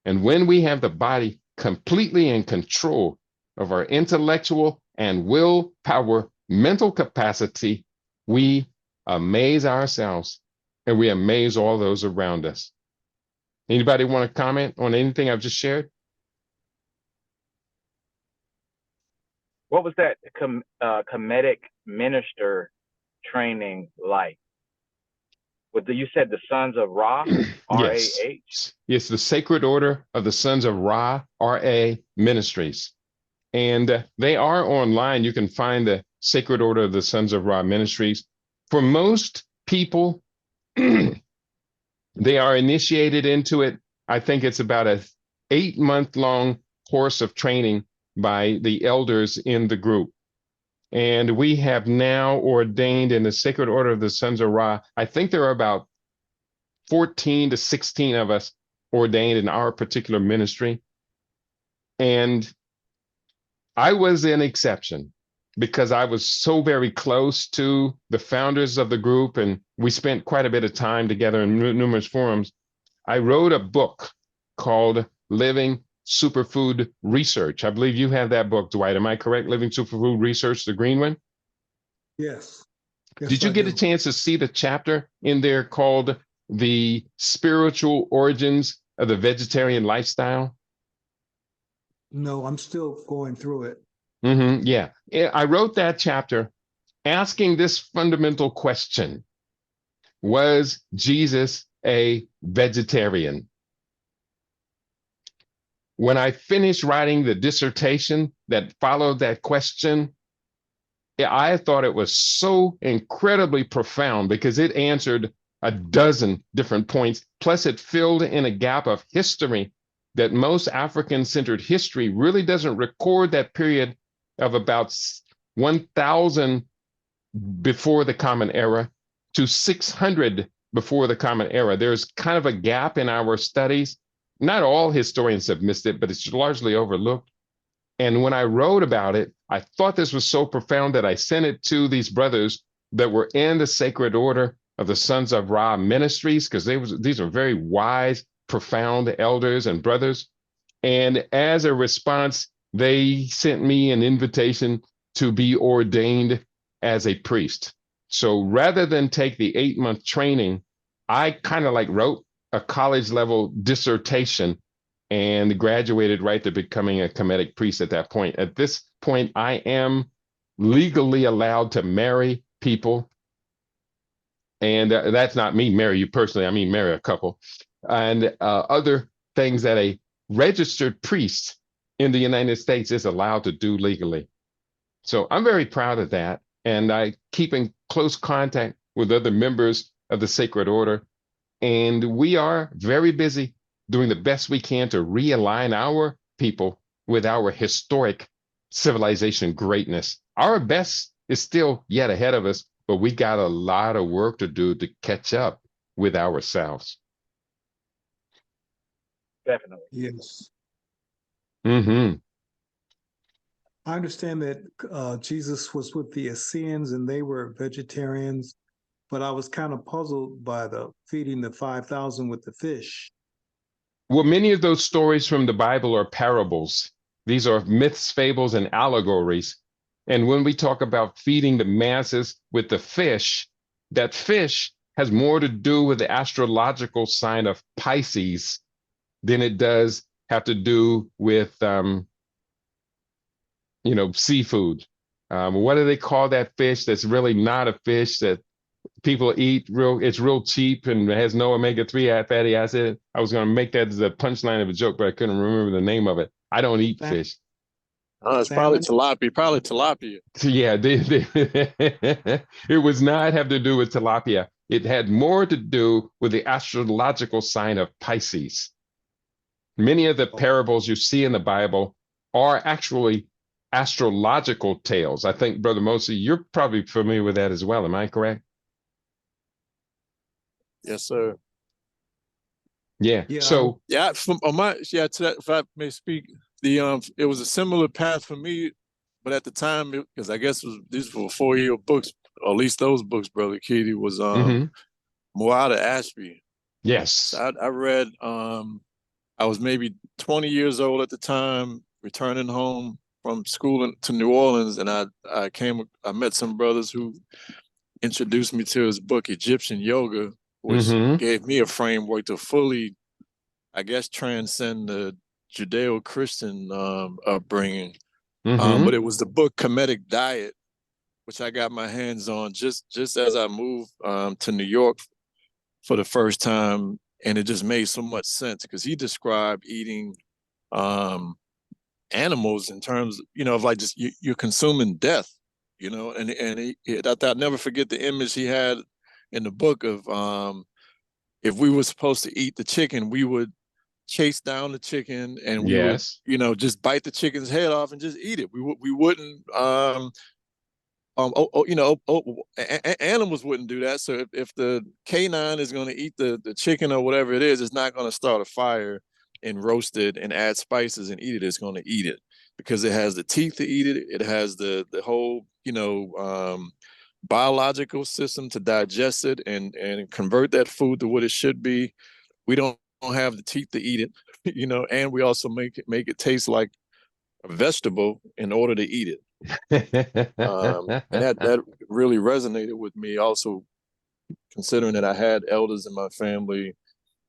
And when we have the body completely in control of our intellectual and willpower, mental capacity, we amaze ourselves and we amaze all those around us. Anybody want to comment on anything I've just shared? What was that Kemetic minister training like? You said the Sons of Ra, R-A-H? Yes, the Sacred Order of the Sons of Ra, R-A Ministries. And they are online. You can find the Sacred Order of the Sons of Ra Ministries. For most people, they are initiated into it. I think it's about an 8-month-long course of training by the elders in the group. And we have now ordained in the Sacred Order of the Sons of Ra, I think there are about 14 to 16 of us ordained in our particular ministry. And I was an exception because I was so very close to the founders of the group, and we spent quite a bit of time together in numerous forums. I wrote a book called Living Superfood Research. I believe you have that book, Dwight. Am I correct? Living Superfood Research, the green one? Yes. Did you get a chance to see the chapter in there called The Spiritual Origins of the Vegetarian Lifestyle? No, I'm still going through it. Yeah. I wrote that chapter asking this fundamental question: was Jesus a vegetarian? When I finished writing the dissertation that followed that question, I thought it was so incredibly profound because it answered a dozen different points. Plus, it filled in a gap of history that most African-centered history really doesn't record, that period of about 1000 before the Common Era to 600 before the Common Era. There's kind of a gap in our studies. Not all historians have missed it, but it's largely overlooked. And when I wrote about it, I thought this was so profound that I sent it to these brothers that were in the Sacred Order of the Sons of Ra Ministries, because these are very wise, profound elders and brothers. And as a response, they sent me an invitation to be ordained as a priest. So rather than take the 8-month training, I kind of wrote a college level dissertation and graduated right to becoming a Kemetic priest at that point. At this point, I am legally allowed to marry people. And that's not me marry you personally, I mean marry a couple. And other things that a registered priest in the United States is allowed to do legally. So I'm very proud of that. and I keep in close contact with other members of the Sacred Order. And we are very busy doing the best we can to realign our people with our historic civilization greatness. Our best is still yet ahead of us, but we got a lot of work to do to catch up with ourselves. Definitely. Yes. Mm-hmm. I understand that Jesus was with the Essenes and they were vegetarians, but I was kind of puzzled by the feeding the 5,000 with the fish. Well, many of those stories from the Bible are parables. These are myths, fables, and allegories. And when we talk about feeding the masses with the fish, that fish has more to do with the astrological sign of Pisces than it does have to do with, seafood. What do they call that fish that's really not a fish that people eat it's real cheap and has no omega-3 fatty acid. I was going to make that as a punchline of a joke, but I couldn't remember the name of it. I don't eat fish. It's probably Salmon? tilapia. So yeah, it was not have to do with tilapia. It had more to do with the astrological sign of Pisces. Many of the parables you see in the Bible are actually astrological tales. I think, Brother Mosley, you're probably familiar with that as well. Am I correct? Yes, sir. Yeah. Yeah, So Yeah, from on my yeah, to that, if I may speak, it was a similar path for me, but at the time, because I guess these were 4-year books, or at least those books, Brother Keedy, was mhm. Muada Ashby. So Yes. I read I was maybe 20 years old at the time, returning home from school to New Orleans, and I met some brothers who introduced me to his book Egyptian Yoga, which Mm-hmm. gave me a framework to fully, I guess, transcend the Judeo-Christian upbringing. Mm-hmm. But it was the book Kemetic Diet, which I got my hands on just as I moved to New York for the first time, and it just made so much sense because he described eating animals in terms, of like just you're consuming death, and I'll never forget the image he had in the book of if we were supposed to eat the chicken, we would chase down the chicken and we would, Yes. just bite the chicken's head off and just eat it. We wouldn't animals wouldn't do that. So if the canine is going to eat the chicken or whatever it is, it's not going to start a fire and roast it and add spices and eat it. It's going to eat it because it has the teeth to eat it. It has the whole biological system to digest it and convert that food to what it should be. We don't have the teeth to eat it, and we also make it taste like a vegetable in order to eat it. And that really resonated with me also, considering that I had elders in my family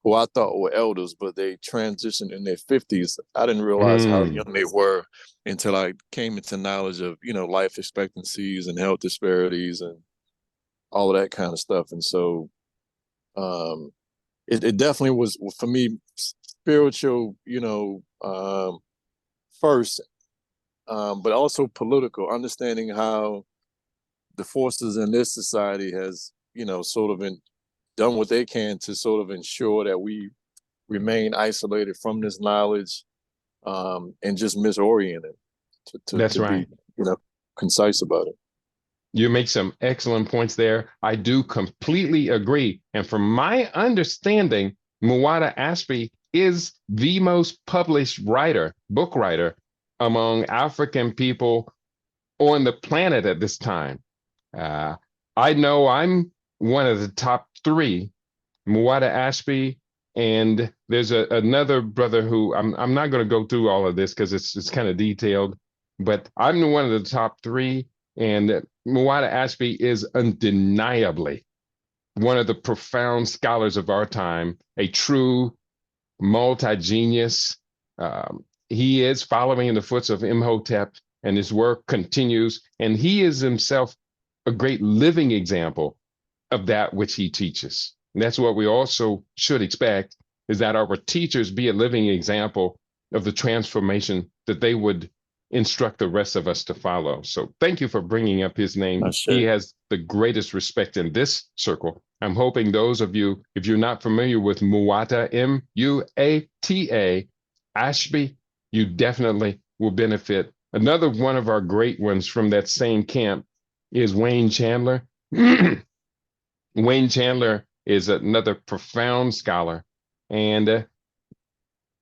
who I thought were elders, but they transitioned in their 50s. I didn't realize how young they were until I came into knowledge of, life expectancies and health disparities and all of that kind of stuff. And so it definitely was, for me, spiritual, first, but also political, understanding how the forces in this society has, sort of done what they can to sort of ensure that we remain isolated from this knowledge, and just misoriented That's to right. be, concise about it. You make some excellent points there. I do completely agree. And from my understanding, Muada Ashby is the most published book writer among African people on the planet at this time. I know I'm one of the top 3, Muada Ashby, and there's another brother who I'm not going to go through all of this because it's kind of detailed, but I'm one of the top 3, and Muada Ashby is undeniably one of the profound scholars of our time, a true multi-genius. He is following in the footsteps of Imhotep, and his work continues, and he is himself a great living example of that which he teaches. And that's what we also should expect, is that our teachers be a living example of the transformation that they would instruct the rest of us to follow. So thank you for bringing up his name. He has the greatest respect in this circle. I'm hoping those of you, if you're not familiar with Muata, Muata, Ashby, you definitely will benefit. Another one of our great ones from that same camp is Wayne Chandler. Wayne Chandler is another profound scholar. And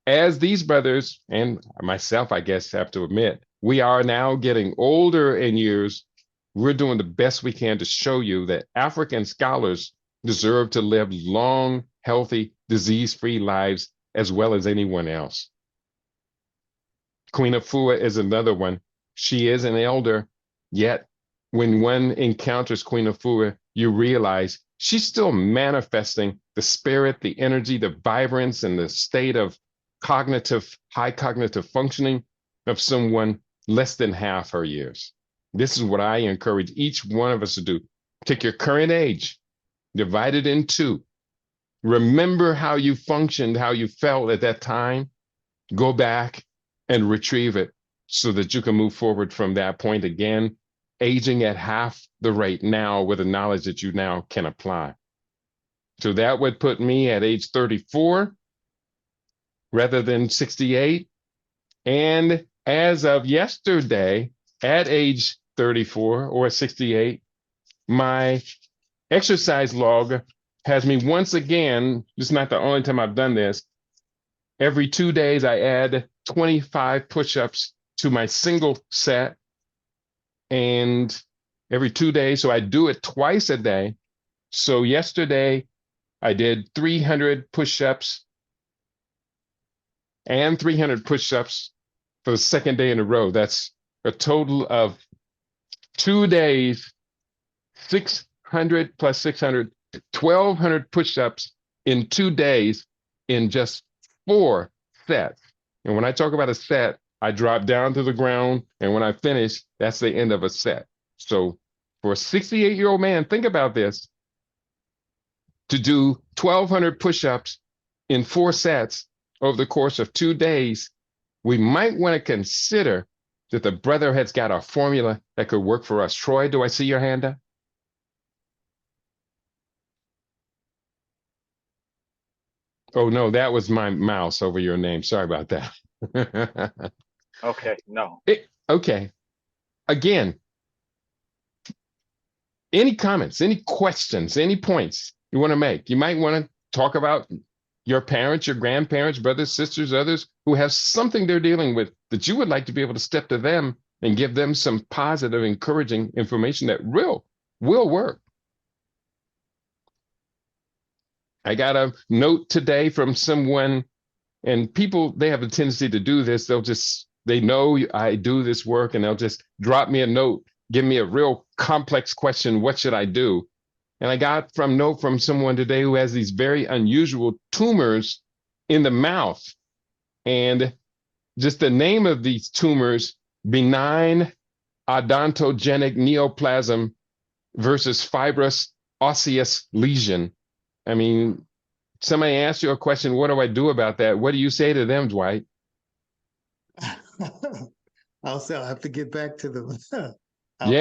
as these brothers and myself, I guess, have to admit, we are now getting older in years. We're doing the best we can to show you that African scholars deserve to live long, healthy, disease-free lives as well as anyone else. Queen Afua is another one. She is an elder, yet when one encounters Queen Afua, you realize she's still manifesting the spirit, the energy, the vibrance, and the state of high cognitive functioning of someone less than half her years. This is what I encourage each one of us to do. Take your current age, divide it in two. Remember how you functioned, how you felt at that time. Go back and retrieve it so that you can move forward from that point again, aging at half the rate now with the knowledge that you now can apply. So that would put me at age 34 rather than 68. And as of yesterday, at age 34 or 68, my exercise log has me once again, this is not the only time I've done this, every 2 days I add 25 push-ups to my single set, and every 2 days, so I do it twice a day. So yesterday I did 300 push-ups and 300 push-ups for the second day in a row. That's a total of 2 days, 600 plus 600, 1,200 push-ups in 2 days in just 4 sets. And when I talk about a set, I drop down to the ground, and when I finish, that's the end of a set. So for a 68-year-old man, think about this. To do 1,200 push-ups in 4 sets over the course of 2 days, we might want to consider that the brother has got a formula that could work for us. Troy, do I see your hand up? Oh, no, that was my mouse over your name. Sorry about that. Okay, no. Okay. Again, any comments, any questions, any points you want to make? You might want to talk about your parents, your grandparents, brothers, sisters, others who have something they're dealing with that you would like to be able to step to them and give them some positive, encouraging information that will work. I got a note today from someone, and people, they have a tendency to do this. They know I do this work, and they'll just drop me a note, give me a real complex question. What should I do? And I got a note from someone today who has these very unusual tumors in the mouth. And just the name of these tumors, benign odontogenic neoplasm versus fibrous osseous lesion. I mean, somebody asks you a question, what do I do about that? What do you say to them, Dwight? I'll have to get back to them. I'll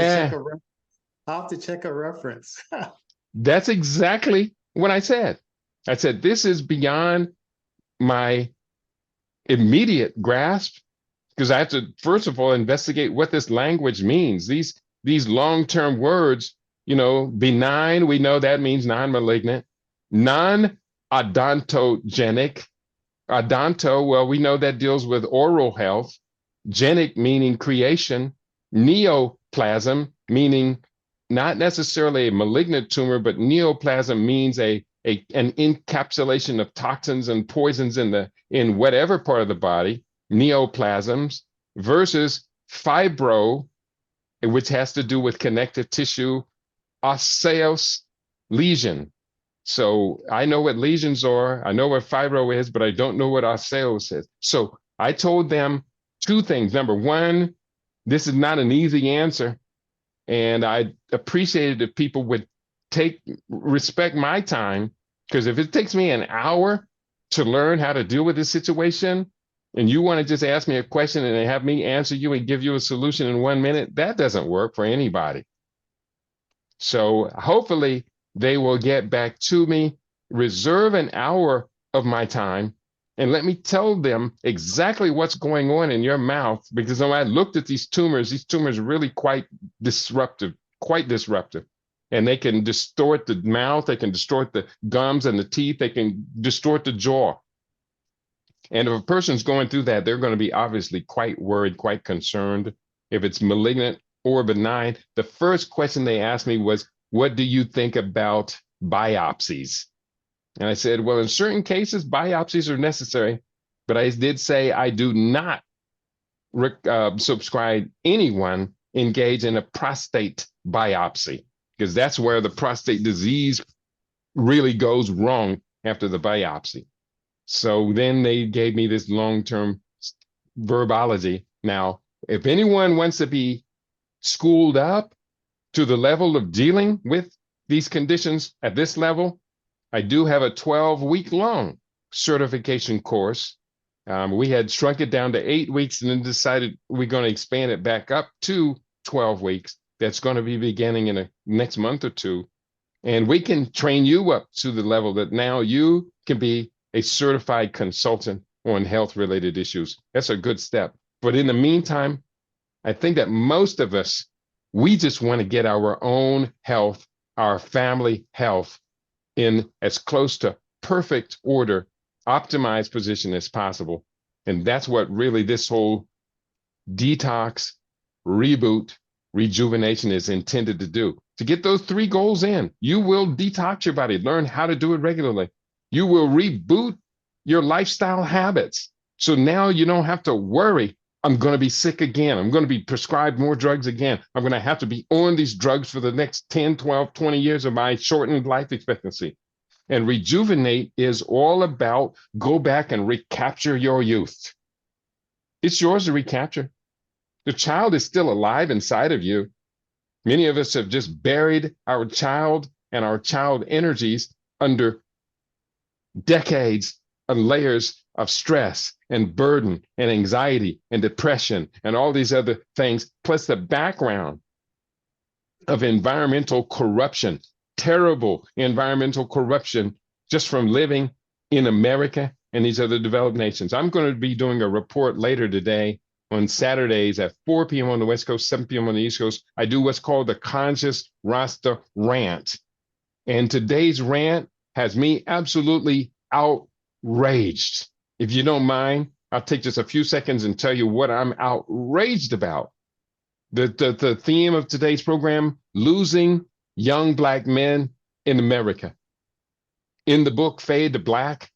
have to check a reference. That's exactly what I said. I said, this is beyond my immediate grasp, because I have to, first of all, investigate what this language means. These long-term words, benign, we know that means non-malignant. Non-odontogenic. Odonto, well, we know that deals with oral health. Genic meaning creation. Neoplasm meaning not necessarily a malignant tumor, but neoplasm means an encapsulation of toxins and poisons in whatever part of the body, neoplasms, versus fibro, which has to do with connective tissue, osseous lesion. So I know what lesions are, I know what fibro is, but I don't know what osseous is. So I told them 2 things. Number one, this is not an easy answer. And I appreciated if people would respect my time, because if it takes me an hour to learn how to deal with this situation, and you want to just ask me a question and have me answer you and give you a solution in 1 minute, that doesn't work for anybody. So hopefully they will get back to me, reserve an hour of my time, and let me tell them exactly what's going on in your mouth. Because when I looked at these tumors are really quite disruptive, And they can distort the mouth, they can distort the gums and the teeth, they can distort the jaw. And if a person's going through that, they're going to be obviously quite worried, quite concerned. If it's malignant or benign, the first question they asked me was, what do you think about biopsies? And I said, well, in certain cases, biopsies are necessary. But I did say I do not subscribe anyone engage in a prostate biopsy, because that's where the prostate disease really goes wrong after the biopsy. So then they gave me this long-term verbology. Now, if anyone wants to be schooled up to the level of dealing with these conditions at this level, I do have a 12-week-long certification course. We had shrunk it down to 8 weeks and then decided we're going to expand it back up to 12 weeks. That's going to be beginning in the next month or two. And we can train you up to the level that now you can be a certified consultant on health-related issues. That's a good step. But in the meantime, I think that most of us, we just want to get our own health, our family health in as close to perfect order, optimized position as possible. And that's what really this whole detox, reboot, rejuvenation is intended to do. To get those 3 goals in, you will detox your body, learn how to do it regularly. You will reboot your lifestyle habits. So now you don't have to worry, I'm going to be sick again. I'm going to be prescribed more drugs again. I'm going to have to be on these drugs for the next 10, 12, 20 years of my shortened life expectancy. And Rejuvenate is all about go back and recapture your youth. It's yours to recapture. The child is still alive inside of you. Many of us have just buried our child and our child energies under decades of layers of stress and burden and anxiety and depression and all these other things, plus the background of environmental corruption, terrible environmental corruption just from living in America and these other developed nations. I'm going to be doing a report later today on Saturdays at 4 p.m. on the West Coast, 7 p.m. on the East Coast. I do what's called the Conscious Rasta Rant. And today's rant has me absolutely outraged. If you don't mind, I'll take just a few seconds and tell you what I'm outraged about. The theme of today's program, losing young Black men in America. In the book, Fade to Black,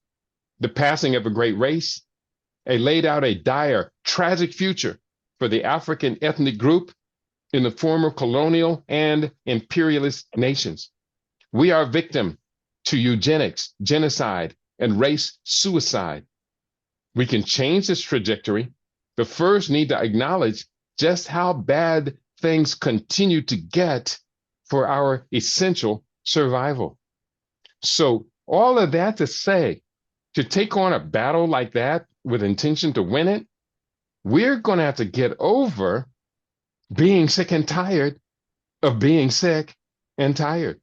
The Passing of a Great Race, I laid out a dire, tragic future for the African ethnic group in the former colonial and imperialist nations. We are victim to eugenics, genocide, and race suicide. We can change this trajectory, but first need to acknowledge just how bad things continue to get for our essential survival. So all of that to say, to take on a battle like that with intention to win it, we're going to have to get over being sick and tired of being sick and tired.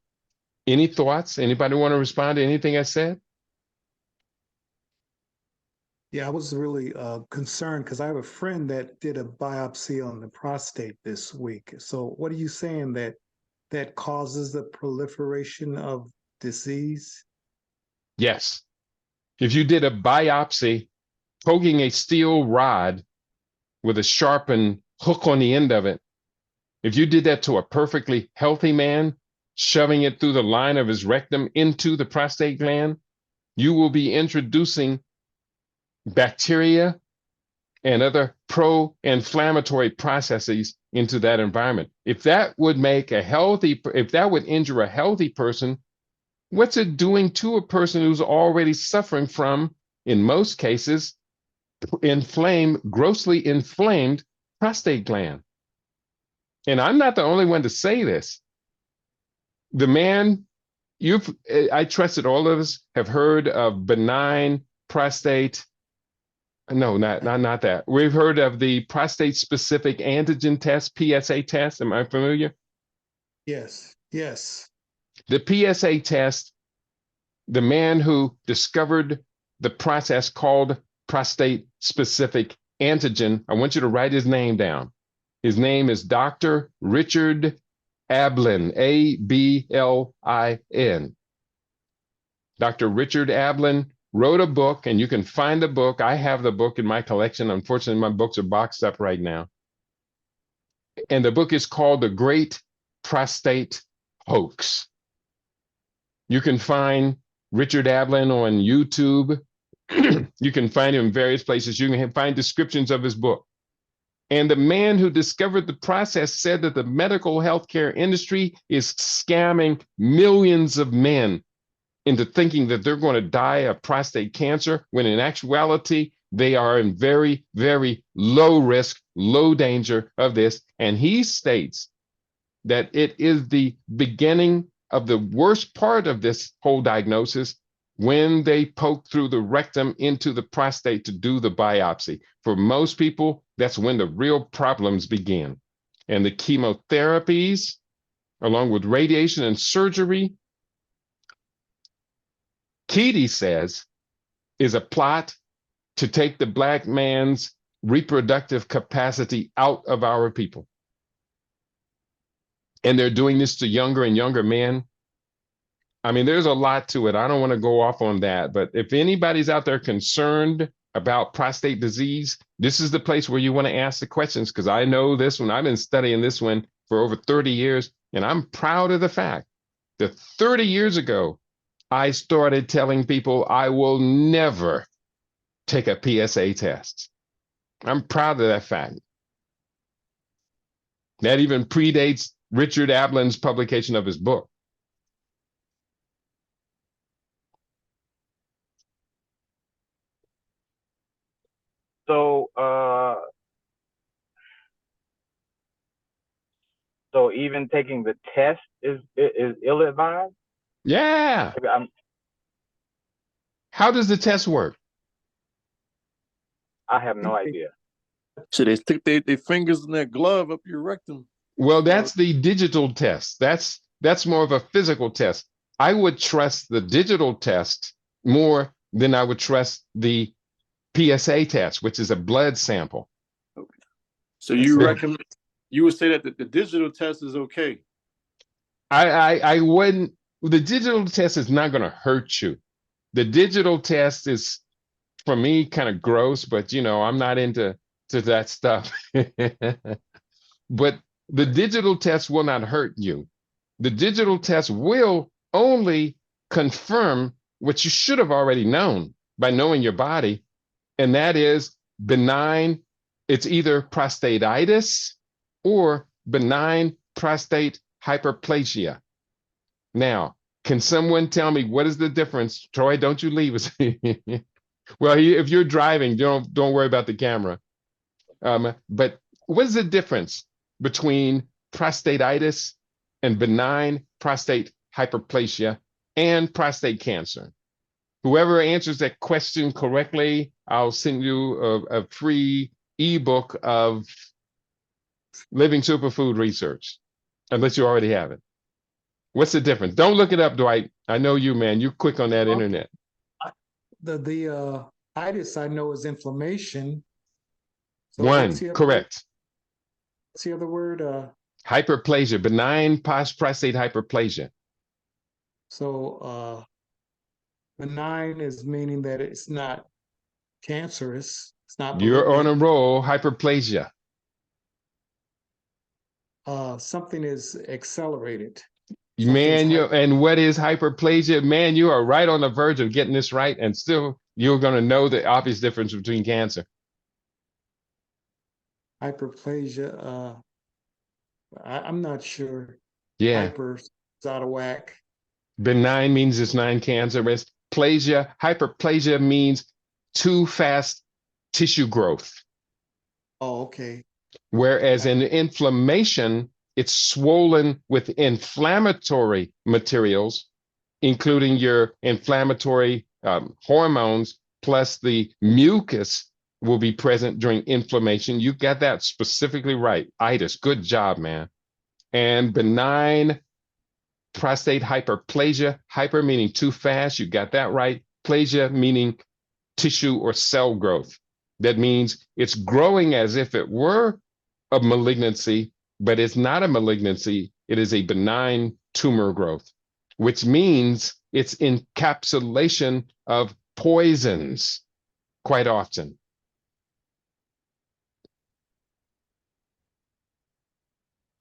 Any thoughts? Anybody want to respond to anything I said? Yeah, I was really concerned because I have a friend that did a biopsy on the prostate this week. So what are you saying, that causes the proliferation of disease? Yes. If you did a biopsy poking a steel rod with a sharpened hook on the end of it, if you did that to a perfectly healthy man, shoving it through the line of his rectum into the prostate gland, you will be introducing bacteria and other pro-inflammatory processes into that environment. If that would injure a healthy person, what's it doing to a person who's already suffering from, in most cases, grossly inflamed prostate gland? And I'm not the only one to say this. The man, I trust that all of us have heard of benign prostate No, not that. We've heard of the prostate specific antigen test, PSA test. Am I familiar? Yes, yes. The PSA test, the man who discovered the process called prostate specific antigen, I want you to write his name down. His name is Dr. Richard Ablin, Ablin. Dr. Richard Ablin wrote a book, and you can find the book. I have the book in my collection. Unfortunately, my books are boxed up right now. And the book is called The Great Prostate Hoax. You can find Richard Ablin on YouTube. You can find him in various places. You can find descriptions of his book. And the man who discovered the process said that the medical healthcare industry is scamming millions of men into thinking that they're going to die of prostate cancer, when in actuality, they are in very, very low risk, low danger of this. And he states that it is the beginning of the worst part of this whole diagnosis, when they poke through the rectum into the prostate to do the biopsy. For most people, that's when the real problems begin. And the chemotherapies, along with radiation and surgery, Keedy says, is a plot to take the Black man's reproductive capacity out of our people. And they're doing this to younger and younger men. I mean, there's a lot to it. I don't want to go off on that. But if anybody's out there concerned about prostate disease, this is the place where you want to ask the questions, because I know this one. I've been studying this one for over 30 years, and I'm proud of the fact that 30 years ago, I started telling people I will never take a PSA test. I'm proud of that fact. That even predates Richard Ablin's publication of his book. So, so even taking the test is ill-advised? Yeah. How does the test work? I have no idea. So they stick their fingers in that glove up your rectum. Well, that's the digital test. That's more of a physical test. I would trust the digital test more than I would trust the PSA test, which is a blood sample. Okay. So you recommend, you would say that the digital test is okay? I wouldn't. The digital test is not going to hurt you. The digital test is, for me, kind of gross, but I'm not into that stuff. But the digital test will not hurt you. The digital test will only confirm what you should have already known by knowing your body, and that is benign. It's either prostatitis or benign prostate hyperplasia. Now, can someone tell me what is the difference? Troy, don't you leave us. Well, if you're driving, don't worry about the camera. But what is the difference between prostatitis and benign prostate hyperplasia and prostate cancer? Whoever answers that question correctly, I'll send you a free ebook of Living Superfood Research, unless you already have it. What's the difference? Don't look it up, Dwight. I know you, man. You're quick on that internet. The itis I know is inflammation. So One, correct. What's the other word? Hyperplasia, benign prostate hyperplasia. So benign is meaning that it's not cancerous. It's not. You're on a roll. Hyperplasia. Something is accelerated. Man, and what is hyperplasia? Man, you are right on the verge of getting this right, and still you're going to know the obvious difference between cancer. Hyperplasia, I'm not sure. Yeah. Hyper is out of whack. Benign means it's non-cancerous. Hyperplasia means too fast tissue growth. Oh, okay. Whereas in inflammation, it's swollen with inflammatory materials, including your inflammatory hormones, plus the mucus will be present during inflammation. You got that specifically right. Itis, good job, man. And benign prostate hyperplasia, hyper meaning too fast. You got that right. Plasia meaning tissue or cell growth. That means it's growing as if it were a malignancy, but it's not a malignancy. It is a benign tumor growth, which means it's encapsulation of poisons quite often.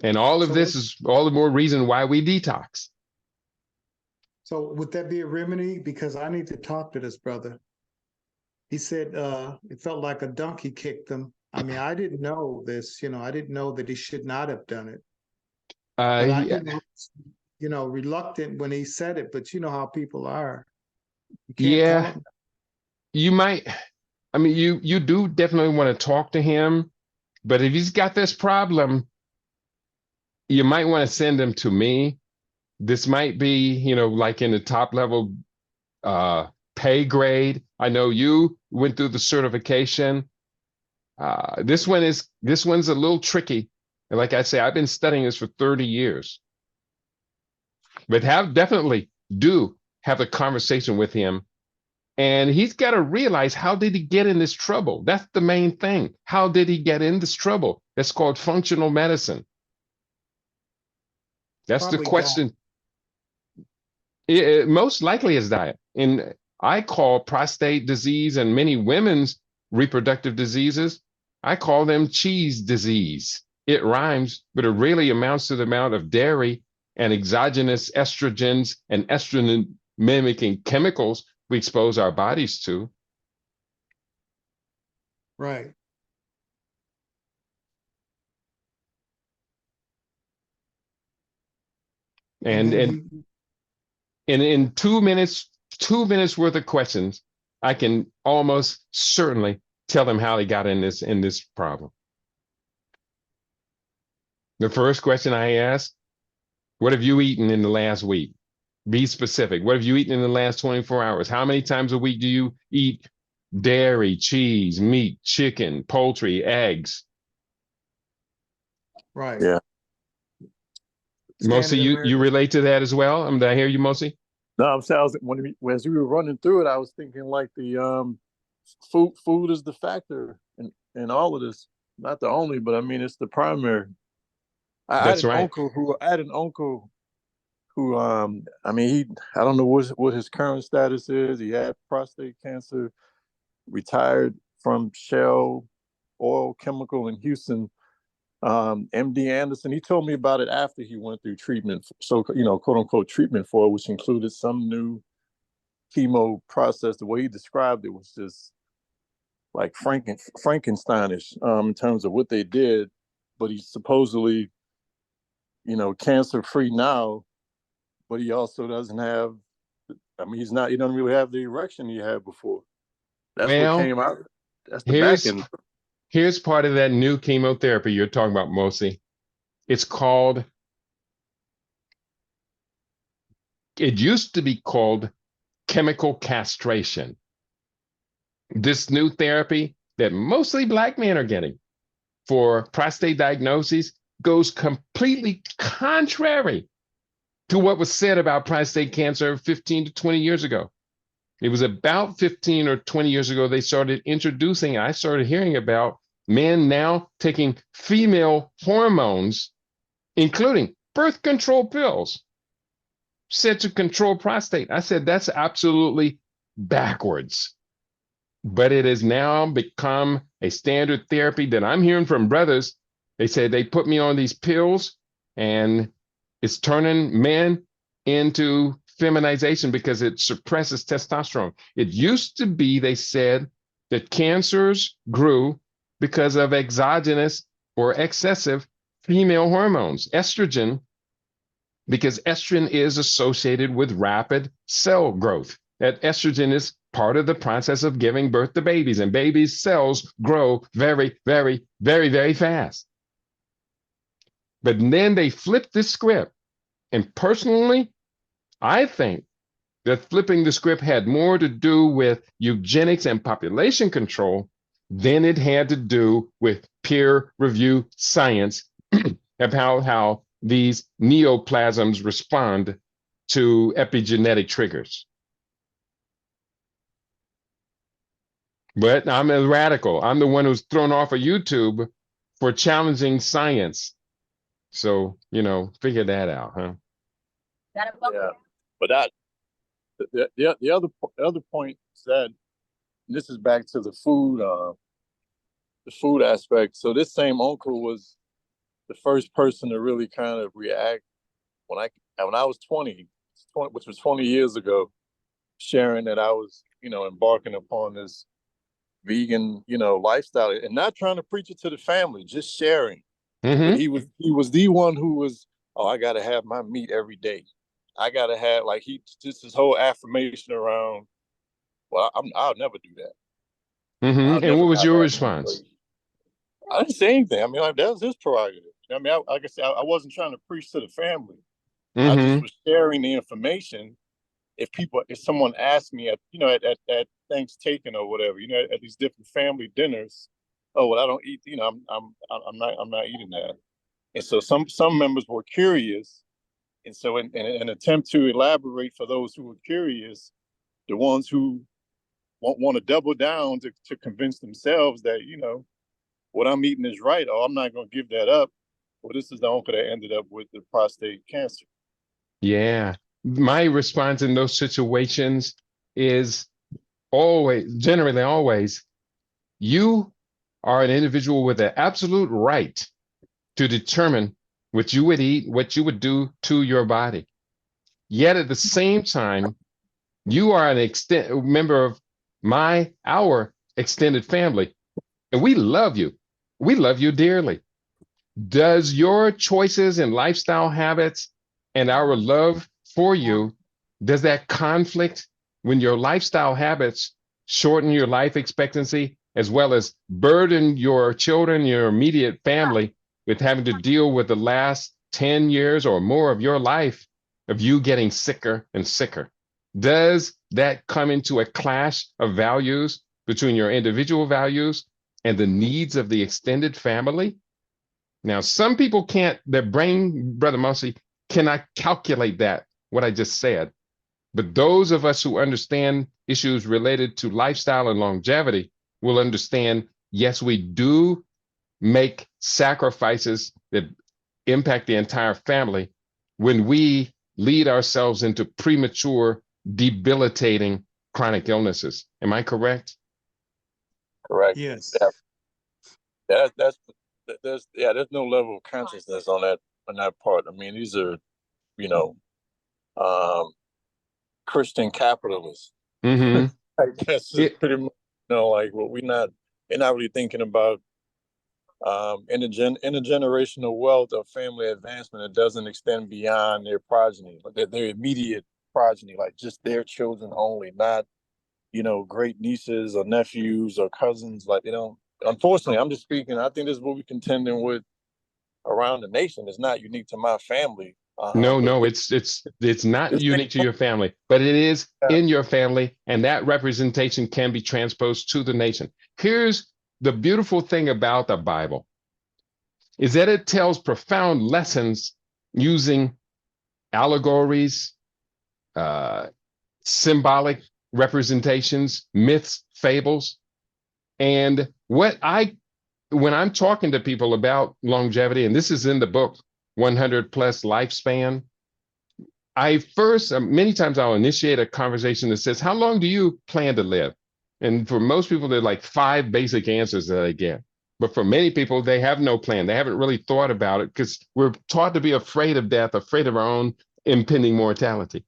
And all of this is all the more reason why we detox. So would that be a remedy? Because I need to talk to this brother. He said it felt like a donkey kicked him. I mean, I didn't know this, I didn't know that he should not have done it. But I didn't, reluctant when he said it, but you know how people are. You can't tell them. You might, I mean, you do definitely want to talk to him, but if he's got this problem, you might want to send him to me. This might be, like in the top level pay grade. I know you went through the certification. This one's a little tricky. And like I say, I've been studying this for 30 years. But definitely do have a conversation with him. And he's got to realize, how did he get in this trouble? That's the main thing. How did he get in this trouble? That's called functional medicine. That's probably the question. Most likely is diet. And I call prostate disease and many women's reproductive diseases, I call them cheese disease. It rhymes, but it really amounts to the amount of dairy and exogenous estrogens and estrogen mimicking chemicals we expose our bodies to. Right. And in 2 minutes worth of questions, I can almost certainly tell them how he got in this problem. The first question I ask, what have you eaten in the last week? Be specific. What have you eaten in the last 24 hours? How many times a week do you eat dairy, cheese, meat, chicken, poultry, eggs? Right. Yeah. Mosi, you relate to that as well? Did I hear you, Mosi? No, I'm saying, as we were running through it, I was thinking like the food is the factor in all of this. Not the only, but I mean it's the primary. I had an uncle who I mean I don't know what his current status is. He had prostate cancer, retired from Shell Oil Chemical in Houston. MD Anderson, he told me about it after he went through treatment, so quote unquote treatment for it, which included some new chemo process. The way he described it was just like Frankensteinish in terms of what they did, but he's supposedly cancer free now, but he also doesn't have, he doesn't really have the erection he had before. That's what came out. That's the back end. Here's part of that new chemotherapy you're talking about, Mosi. It used to be called chemical castration. This new therapy that mostly Black men are getting for prostate diagnoses goes completely contrary to what was said about prostate cancer 15 to 20 years ago. It was about 15 or 20 years ago they started introducing, I started hearing about men now taking female hormones, including birth control pills, said to control prostate. I said, that's absolutely backwards. But it has now become a standard therapy that I'm hearing from brothers. They say they put me on these pills and it's turning men into feminization because it suppresses testosterone. It used to be, they said, that cancers grew because of exogenous or excessive female hormones, estrogen, because estrogen is associated with rapid cell growth. That estrogen is part of the process of giving birth to babies, and babies' cells grow very, very, very, very fast. But then they flipped the script. And personally, I think that flipping the script had more to do with eugenics and population control Then it had to do with peer review science about how these neoplasms respond to epigenetic triggers. But I'm a radical. I'm the one who's thrown off of YouTube for challenging science. So, figure that out, huh? Yeah. But the other point is that this is back to the food aspect. So this same uncle was the first person to really kind of react when I was 20, which was 20 years ago, sharing that I was, embarking upon this vegan, lifestyle, and not trying to preach it to the family, just sharing. But he was the one who was, oh, I gotta have my meat every day. I gotta have, like, he just his whole affirmation around, well, I'll never do that. And what was your response? I didn't say anything. I mean, like, that was his prerogative. I mean, like I said, I wasn't trying to preach to the family. I just was sharing the information. If someone asked me at Thanksgiving or whatever, at these different family dinners, oh, well, I don't eat, I'm not eating that. And so some members were curious. And so in an attempt to elaborate for those who were curious, the ones who want to double down to convince themselves that, what I'm eating is right, or I'm not going to give that up. Well, this is the uncle that ended up with the prostate cancer. Yeah. My response in those situations is generally always, you are an individual with the absolute right to determine what you would eat, what you would do to your body. Yet at the same time, you are a member of our extended family, and we love you. We love you dearly. Does your choices and lifestyle habits and our love for you, does that conflict when your lifestyle habits shorten your life expectancy as well as burden your children, your immediate family with having to deal with the last 10 years or more of your life of you getting sicker and sicker? Does that come into a clash of values between your individual values and the needs of the extended family? Now, some people can't, their brain, Brother Mossy, cannot calculate that, what I just said. But those of us who understand issues related to lifestyle and longevity will understand, yes, we do make sacrifices that impact the entire family when we lead ourselves into premature, debilitating chronic illnesses. Am I correct? Correct. Yes. Yeah. There's no level of consciousness on that part. I mean, these are, Christian capitalists. Mm-hmm. I guess it's pretty much, like what they're not really thinking about intergenerational wealth of family advancement that doesn't extend beyond their progeny, like their immediate progeny, like just their children only, not, great nieces or nephews or cousins. Like, they don't, unfortunately, I'm just speaking, I think this is what we're contending with around the nation. It's not unique to my family. No, it's not unique to your family, but it is in your family, and that representation can be transposed to the nation. Here's the beautiful thing about the Bible is that it tells profound lessons using allegories, symbolic representations, myths, fables. And when I'm talking to people about longevity, and this is in the book, 100 plus lifespan, many times I'll initiate a conversation that says, how long do you plan to live? And for most people, there are like 5 basic answers that I get. But for many people, they have no plan. They haven't really thought about it because we're taught to be afraid of death, afraid of our own impending mortality.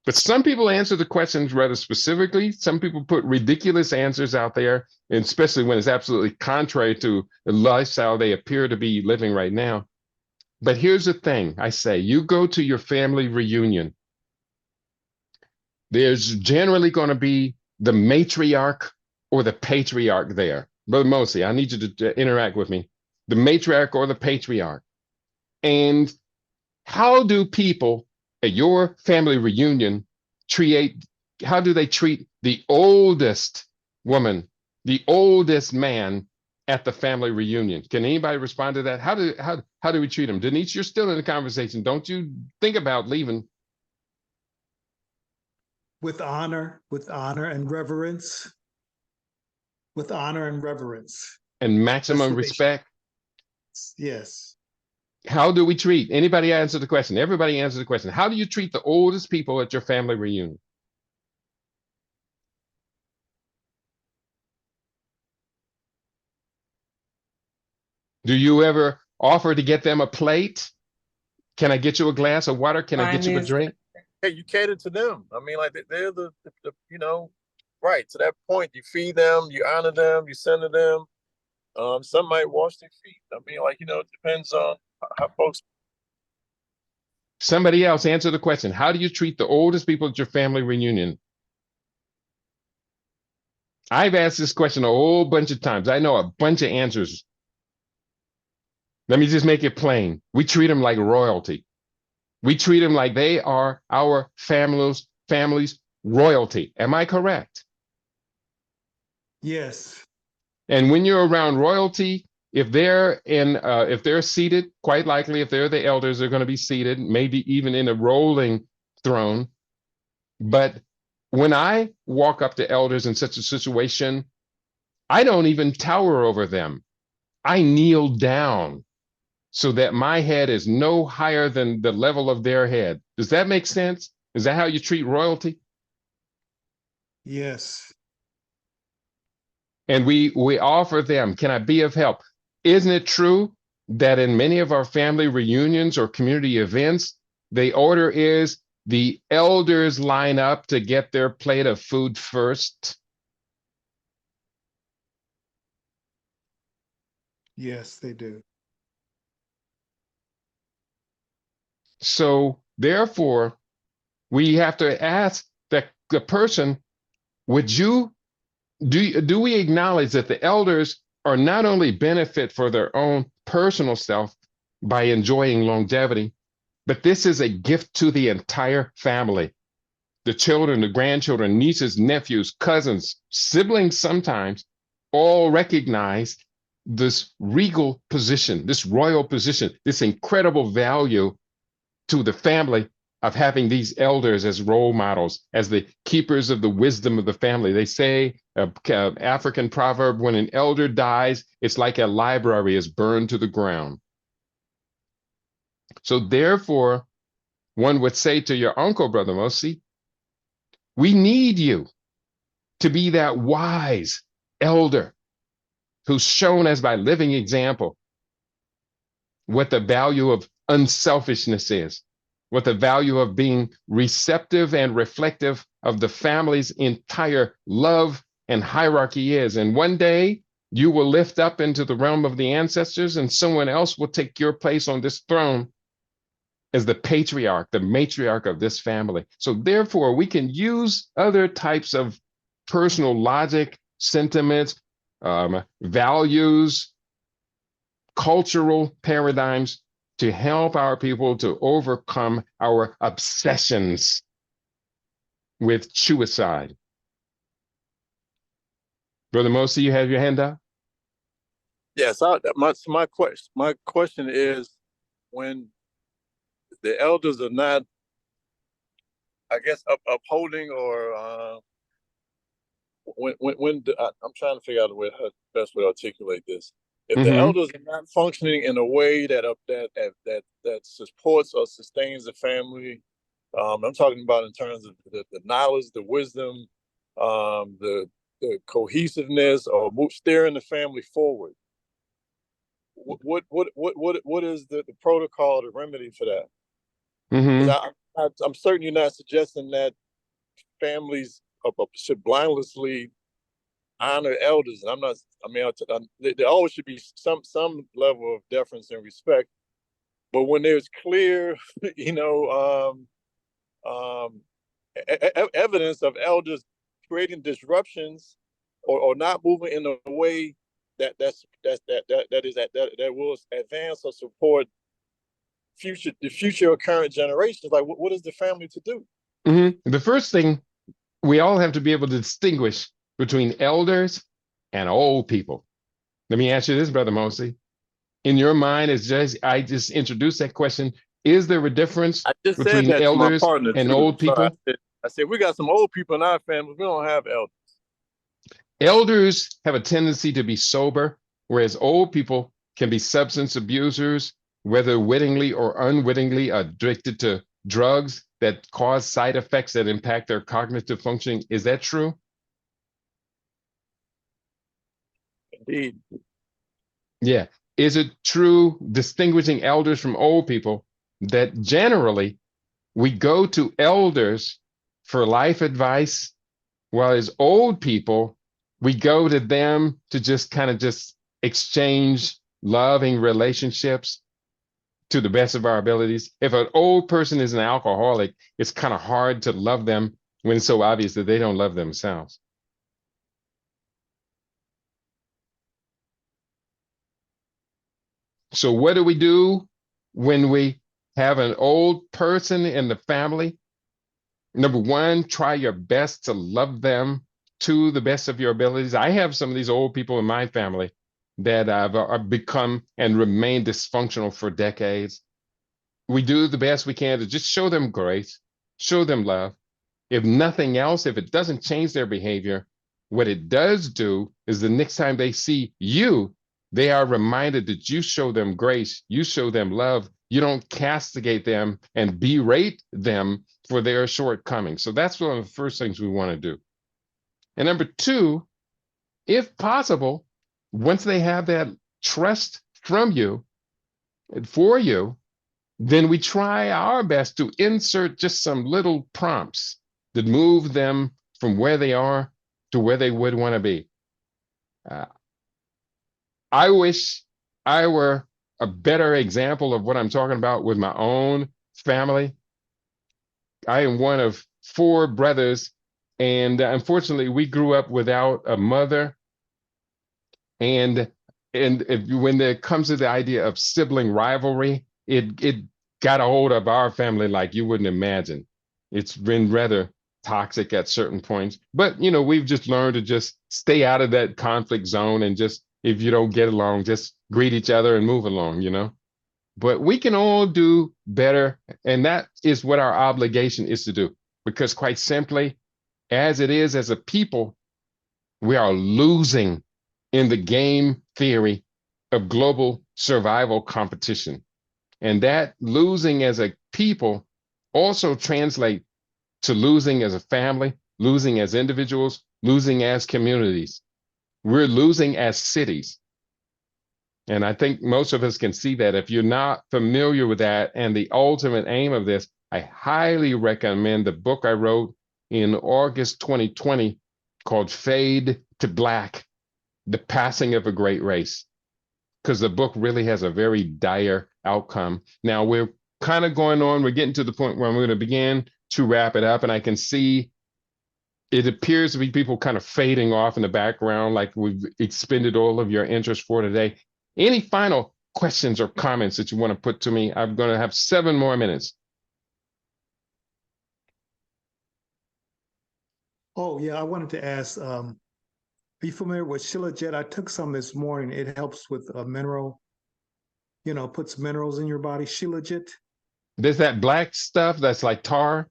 But some people answer the questions rather specifically. Some people put ridiculous answers out there, and especially when it's absolutely contrary to the lifestyle they appear to be living right now. But here's the thing I say, you go to your family reunion, there's generally going to be the matriarch or the patriarch there. Brother Mosley, I need you to interact with me. The matriarch or the patriarch. And how do people at your family reunion how do they treat the oldest woman the oldest man at the family reunion? Can anybody respond to that? How do we treat him? Denise, you're still in the conversation. Don't you think about leaving. With honor and reverence. With honor and reverence. And That's maximum what they should. respect. Yes. How do we treat? Anybody answer the question? Everybody answer the question. How do you treat the oldest people at your family reunion? Do you ever offer to get them a plate? Can I get you a glass of water? Can I get you a drink? Hey, you cater to them. I mean, like they're the you know, right to that point. You feed them, you honor them, you send to them. Some might wash their feet. I mean, like, you know, it depends on how folks. Somebody else answer the question. How do you treat the oldest people at your family reunion? I've asked this question a whole bunch of times. I know a bunch of answers. Let me just make it plain. We treat them like royalty. We treat them like they are our family's royalty. Am I correct? Yes. And when you're around royalty, if they're seated, quite likely, if they're the elders, they're going to be seated, maybe even in a rolling throne. But when I walk up to elders in such a situation, I don't even tower over them. I kneel down so that my head is no higher than the level of their head. Does that make sense? Is that how you treat royalty? Yes. And we offer them, can I be of help? Isn't it true that in many of our family reunions or community events, the order is the elders line up to get their plate of food first? Yes, they do. So therefore, we have to ask the person, would you do we acknowledge that the elders are not only benefit for their own personal self by enjoying longevity, but this is a gift to the entire family. The children, the grandchildren, nieces, nephews, cousins, siblings sometimes all recognize this regal position, this royal position, this incredible value to the family of having these elders as role models, as the keepers of the wisdom of the family. They say, African proverb, when an elder dies, it's like a library is burned to the ground. So therefore, one would say to your uncle, Brother Mosi, we need you to be that wise elder who's shown us by living example what the value of unselfishness is, what the value of being receptive and reflective of the family's entire love and hierarchy is. And one day you will lift up into the realm of the ancestors and someone else will take your place on this throne as the patriarch, the matriarch of this family. So therefore, we can use other types of personal logic, sentiments, values, cultural paradigms to help our people to overcome our obsessions with suicide. Brother Mosi, you have your hand up? Yes, my question is, when the elders are not, I guess, upholding or I'm trying to figure out the best way to articulate this. If the elders are not functioning in a way that supports or sustains the family, I'm talking about in terms of the knowledge, the wisdom, the cohesiveness, or steering the family forward. What is the protocol, the remedy for that? I'm certain you're not suggesting that families should blindlessly honor elders, and I'm not. I mean, there always should be some level of deference and respect. But when there's clear, evidence of elders creating disruptions or not moving in a way that will advance or support the future or current generations, like what is the family to do? The first thing, we all have to be able to distinguish between elders and old people. Let me ask you this, Brother Mosley. In your mind, I just introduced that question. Is there a difference I just said between that to my elders partner and too. old So people? I said we got some old people in our family. We don't have elders. Elders have a tendency to be sober, whereas old people can be substance abusers, whether wittingly or unwittingly addicted to drugs that cause side effects that impact their cognitive functioning. Is that true? Indeed. Yeah. Is it true, distinguishing elders from old people, that generally we go to elders for life advice, while as old people, we go to them to just kind of just exchange loving relationships to the best of our abilities? If an old person is an alcoholic, it's kind of hard to love them when it's so obvious that they don't love themselves. So what do we do when we have an old person in the family? Number one, try your best to love them to the best of your abilities. I have some of these old people in my family that have become and remain dysfunctional for decades. We do the best we can to just show them grace, show them love. If nothing else, if it doesn't change their behavior, what it does do is the next time they see you, they are reminded that you show them grace, you show them love, you don't castigate them and berate them for their shortcomings. So that's one of the first things we want to do. And number two, if possible, once they have that trust from you and for you, then we try our best to insert just some little prompts that move them from where they are to where they would want to be. Uh, I wish I were a better example of what I'm talking about with my own family. I am one of four brothers, and unfortunately, we grew up without a mother. And when it comes to the idea of sibling rivalry, it got a hold of our family like you wouldn't imagine. It's been rather toxic at certain points, but we've just learned to just stay out of that conflict zone and just, if you don't get along, just greet each other and move along. But we can all do better, and that is what our obligation is to do. Because quite simply, as it is as a people, we are losing in the game theory of global survival competition. And that losing as a people also translate to losing as a family, losing as individuals, losing as communities. We're losing as cities. And I think most of us can see that. If you're not familiar with that and the ultimate aim of this, I highly recommend the book I wrote in August 2020 called Fade to Black: The Passing of a Great Race, because the book really has a very dire outcome. Now we're kind of going on, we're getting to the point where I'm going to begin to wrap it up, and I can see it appears to be people kind of fading off in the background, like we've expended all of your interest for today. Any final questions or comments that you want to put to me? I'm going to have 7 more minutes. Oh, yeah, I wanted to ask, are you familiar with Shilajit? I took some this morning. It helps with a mineral, puts minerals in your body. Shilajit? There's that black stuff that's like tar.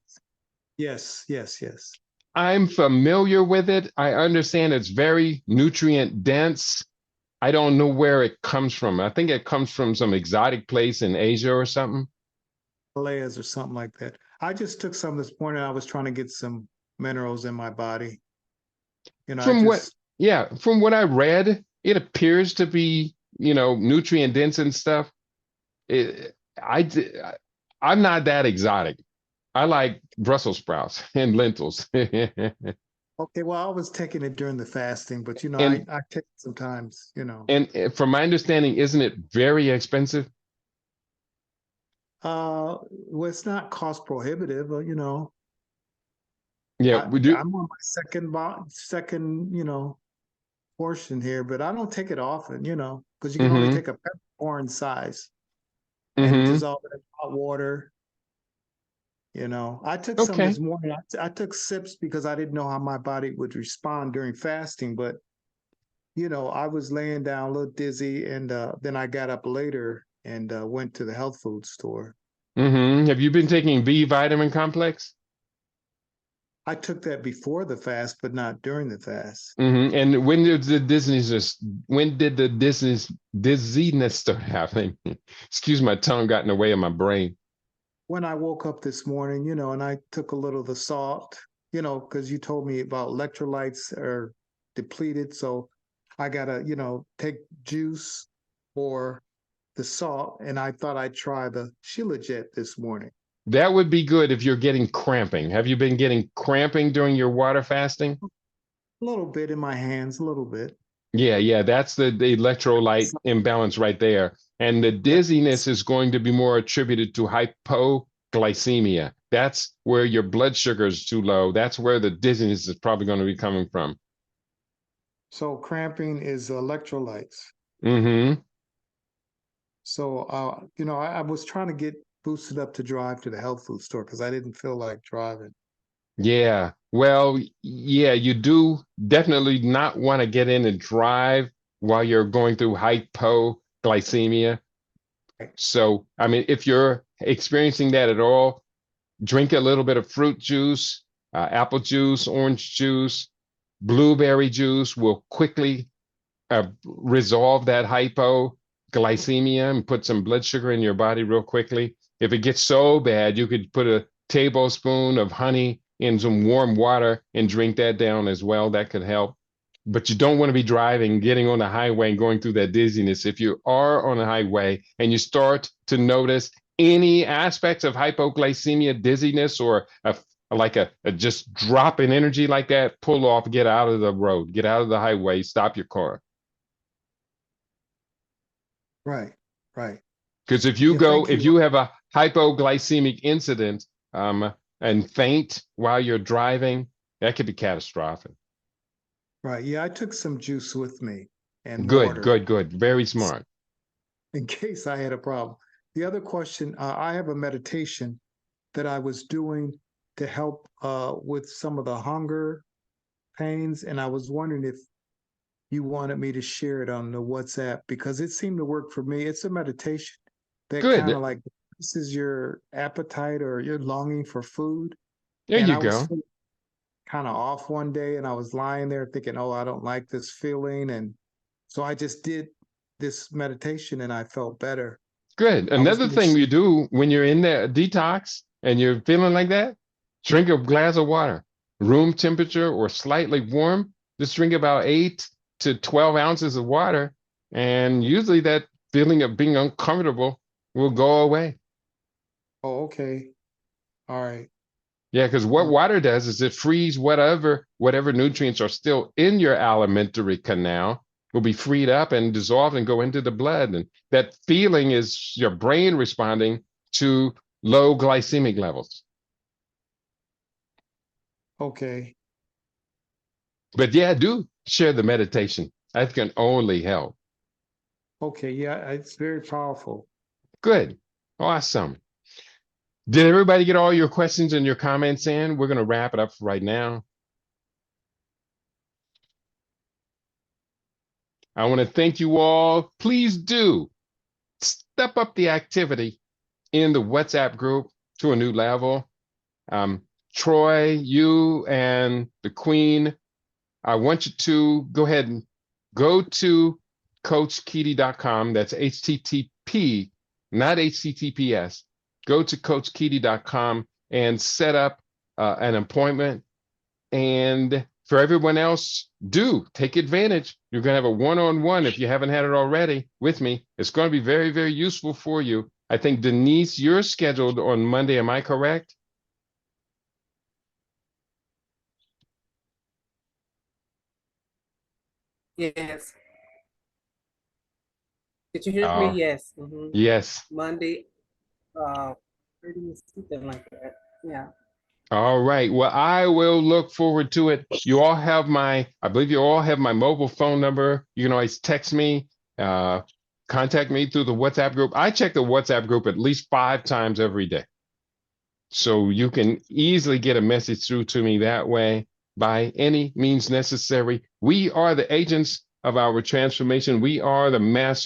Yes, yes, yes. I'm familiar with it. I understand it's very nutrient dense. I don't know where it comes from. I think it comes from some exotic place in Asia or something. Himalayas or something like that. I just took some this morning. I was trying to get some minerals in my body. From what I read, it appears to be, nutrient dense and stuff. It, I, I'm not that exotic. I like Brussels sprouts and lentils. Okay, well, I was taking it during the fasting, but and I take it sometimes, and from my understanding, isn't it very expensive? Well, it's not cost prohibitive, but Yeah, we do. I'm on my second portion here, but I don't take it often, because you can only Mm-hmm. take a peppercorn size and Mm-hmm. dissolve it in hot water. I took some Okay. this morning. I took sips because I didn't know how my body would respond during fasting, but I was laying down a little dizzy, and then I got up later and went to the health food store. Have you been taking B vitamin complex? I took that before the fast, but not during the fast. And when did the dizziness start happening? Excuse, my tongue got in the way of my brain. When I woke up this morning, and I took a little of the salt, because you told me about electrolytes are depleted. So I got to, take juice or the salt. And I thought I'd try the Shilajit this morning. That would be good if you're getting cramping. Have you been getting cramping during your water fasting? A little bit in my hands, a little bit. Yeah, that's the electrolyte imbalance right there. And the Yeah. dizziness is going to be more attributed to hypoglycemia. That's where your blood sugar is too low. That's where the dizziness is probably going to be coming from. So cramping is electrolytes. Mm-hmm. So, I was trying to get boosted up to drive to the health food store because I didn't feel like driving. Yeah. Well, yeah, you do definitely not want to get in and drive while you're going through hypoglycemia. Right. So, I mean, if you're experiencing that at all, drink a little bit of fruit juice, apple juice, orange juice, blueberry juice will quickly resolve that hypoglycemia and put some blood sugar in your body real quickly. If it gets so bad, you could put a tablespoon of honey in some warm water and drink that down as well. That could help. But you don't want to be driving, getting on the highway and going through that dizziness. If you are on the highway and you start to notice any aspects of hypoglycemia, dizziness, or a just drop in energy like that, pull off, get out of the road, get out of the highway, stop your car. Right. Right. Because if Yeah, thank if you. you have a hypoglycemic incident and faint while you're driving, that could be catastrophic. Right. Yeah, I took some juice with me and Good, water good, good. Very smart. in case I had a problem. The other question, I have a meditation that I was doing to help with some of the hunger pains, and I was wondering if you wanted me to share it on the WhatsApp because it seemed to work for me. It's a meditation that kind Good. of like this is your appetite or your longing for food. There And you I was go. kind of off one day and I was lying there thinking, oh, I don't like this feeling. And so I just did this meditation and I felt better. Good. I was Another going to thing you do when you're in the detox and you're feeling like that, drink a glass of water, room temperature or slightly warm. Just drink about 8 to 12 ounces of water. And usually that feeling of being uncomfortable will go away. oh, okay. All right. Yeah, because what water does is it frees whatever nutrients are still in your alimentary canal will be freed up and dissolved and go into the blood. And that feeling is your brain responding to low glycemic levels. Okay. But yeah, do share the meditation. That can only help. Okay. Yeah, it's very powerful. Good. Awesome. Did everybody get all your questions and your comments in? We're going to wrap it up for right now. I want to thank you all. Please do step up the activity in the WhatsApp group to a new level. Troy, you and the Queen, I want you to go ahead and go to CoachKeedy.com. That's HTTP, not HTTPS. Go to CoachKeedy.com and set up an appointment. And for everyone else, do take advantage. You're going to have a one-on-one if you haven't had it already with me. It's going to be very, very useful for you. I think, Denise, you're scheduled on Monday. Am I correct? Yes. Did you hear me? Yes. Yes. Monday, 30, something like that. Yeah. All right. Well, I will look forward to it. I believe you all have my mobile phone number. You can always text me, contact me through the WhatsApp group. I check the WhatsApp group at least 5 times every day. So you can easily get a message through to me that way by any means necessary. We are the agents of our transformation. We are the master